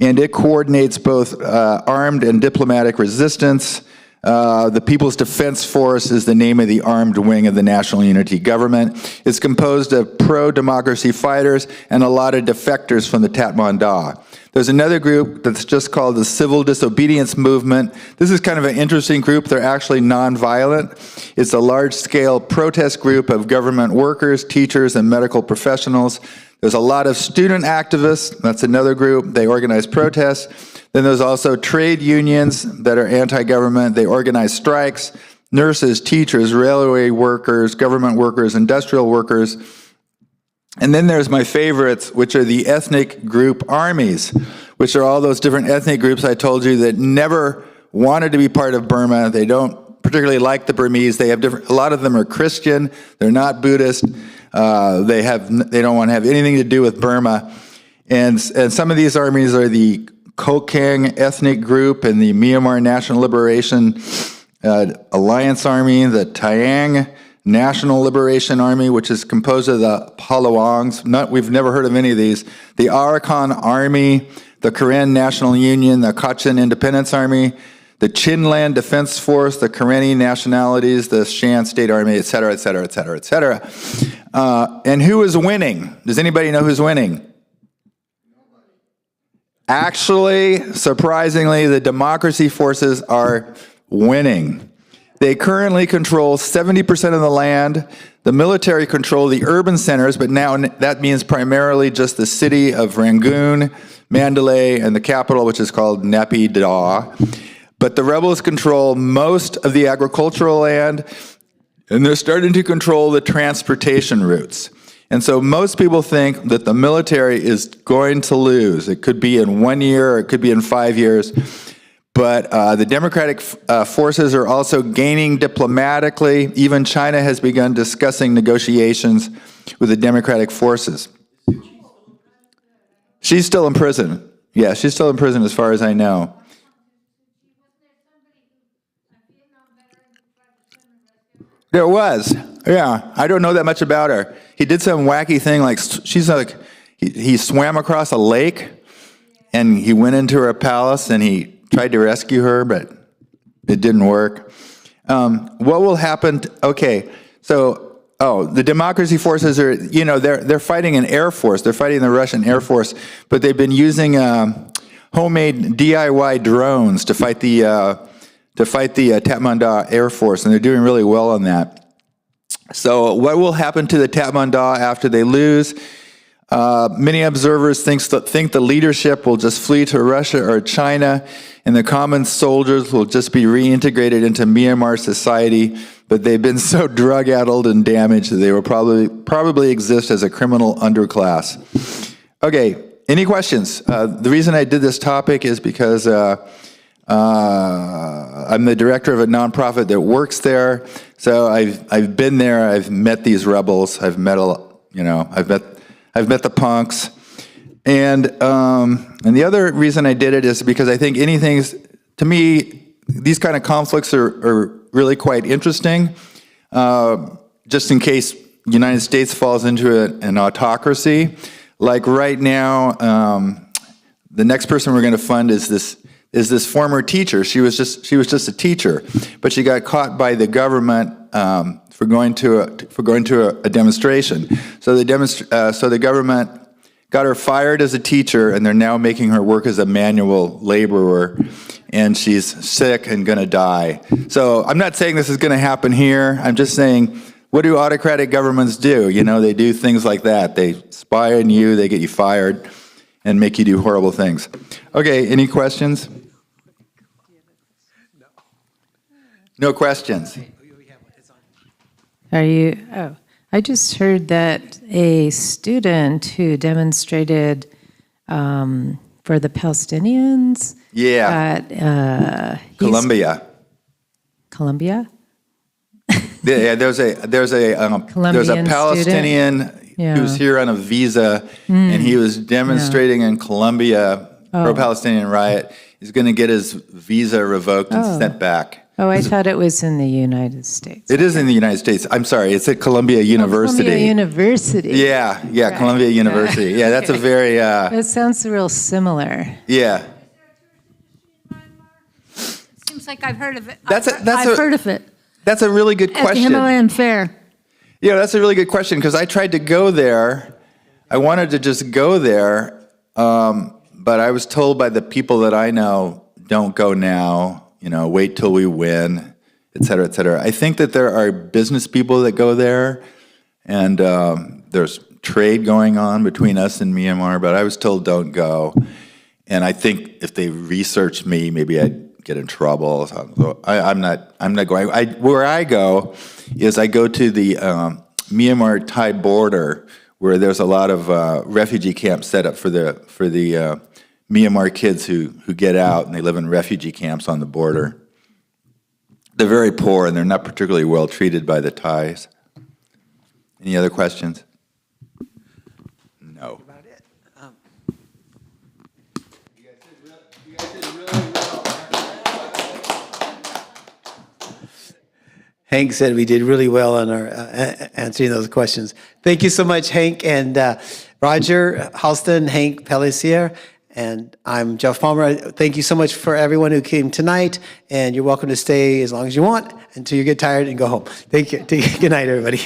And it coordinates both armed and diplomatic resistance. The People's Defense Force is the name of the armed wing of the National Unity Government. It's composed of pro-democracy fighters and a lot of defectors from the Tatmadaw. There's another group that's just called the Civil Disobedience Movement. This is kind of an interesting group. They're actually nonviolent. It's a large-scale protest group of government workers, teachers, and medical professionals. There's a lot of student activists. That's another group. They organize protests. Then there's also trade unions that are anti-government. They organize strikes. Nurses, teachers, railway workers, government workers, industrial workers. And then there's my favorites, which are the ethnic group armies, which are all those different ethnic groups I told you that never wanted to be part of Burma. They don't particularly like the Burmese. They have a lot of them are Christian. They're not Buddhist. They don't want to have anything to do with Burma. And some of these armies are the Kokang ethnic group and the Myanmar National Liberation Alliance Army, the Taiyang National Liberation Army, which is composed of the Palawangs. We've never heard of any of these. The Arakan Army, the Karen National Union, the Kachin Independence Army, the Chinland Defense Force, the Karenni Nationalities, the Shan State Army, et cetera, et cetera, et cetera, et cetera. And who is winning? Does anybody know who's winning? Actually, surprisingly, the democracy forces are winning. They currently control 70% of the land. The military control the urban centers, but now that means primarily just the city of Rangoon, Mandalay, and the capital, which is called Naypyidaw. But the rebels control most of the agricultural land, and they're starting to control the transportation routes. And so most people think that the military is going to lose. It could be in 1 year, or it could be in 5 years. But the democratic forces are also gaining diplomatically. Even China has begun discussing negotiations with the democratic forces. She's still in prison. Yeah, she's still in prison as far as I know. There was. Yeah, I don't know that much about her. He did some wacky thing, like he swam across a lake, and he went into her palace, and he tried to rescue her, but it didn't work. What will happen? The democracy forces are, they're fighting an air force. They're fighting the Russian Air Force, but they've been using homemade DIY drones to fight the Tatmadaw Air Force, and they're doing really well on that. So what will happen to the Tatmadaw after they lose? Many observers think the leadership will just flee to Russia or China, and the common soldiers will just be reintegrated into Myanmar society, but they've been so drug-addled and damaged that they will probably exist as a criminal underclass. Okay, any questions? The reason I did this topic is because I'm the director of a nonprofit that works there, so I've been there. I've met these rebels. I've met the punks, and the other reason I did it is because I think to me, these kind of conflicts are really quite interesting. Just in case the United States falls into an autocracy, like right now, the next person we're going to fund is this former teacher. She was just a teacher, but she got caught by the government for going to a demonstration. So the government got her fired as a teacher, and they're now making her work as a manual laborer, and she's sick and going to die. So I'm not saying this is going to happen here. I'm just saying, what do autocratic governments do? They do things like that. They spy on you, they get you fired, and make you do horrible things. Okay, any questions? No questions. I just heard that a student who demonstrated for the Palestinians. Yeah. Colombia? Yeah, there's a Palestinian who's here on a visa, and he was demonstrating in Colombia for a Palestinian riot. He's going to get his visa revoked and sent back. Oh, I thought it was in the United States. It is in the United States. I'm sorry, it's at Columbia University. Columbia University. Yeah, Right. Columbia University. Yeah, that's a very... That sounds real similar. Yeah. Seems like I've heard of it. I've heard of it. That's a really good At the question. Himalayan Fair. Yeah, that's a really good question, because I tried to go there. I wanted to just go there, but I was told by the people that I know, don't go now, wait till we win, et cetera, et cetera. I think that there are business people that go there, and there's trade going on between us and Myanmar, but I was told don't go. And I think if they researched me, maybe I'd get in trouble. So I'm not going. Where I go is I go to the Myanmar-Thai border, where there's a lot of refugee camps set up for the Myanmar kids who get out, and they live in refugee camps on the border. They're very poor, and they're not particularly well treated by the Thais. Any other questions? No. About it. Hank said we did really well on our answering those questions. Thank you so much, Hank and Roger, Holston, Hank, Pelecier, and I'm Jeff Palmer. Thank you so much for everyone who came tonight, and you're welcome to stay as long as you want until you get tired and go home. Thank you. Good night, everybody.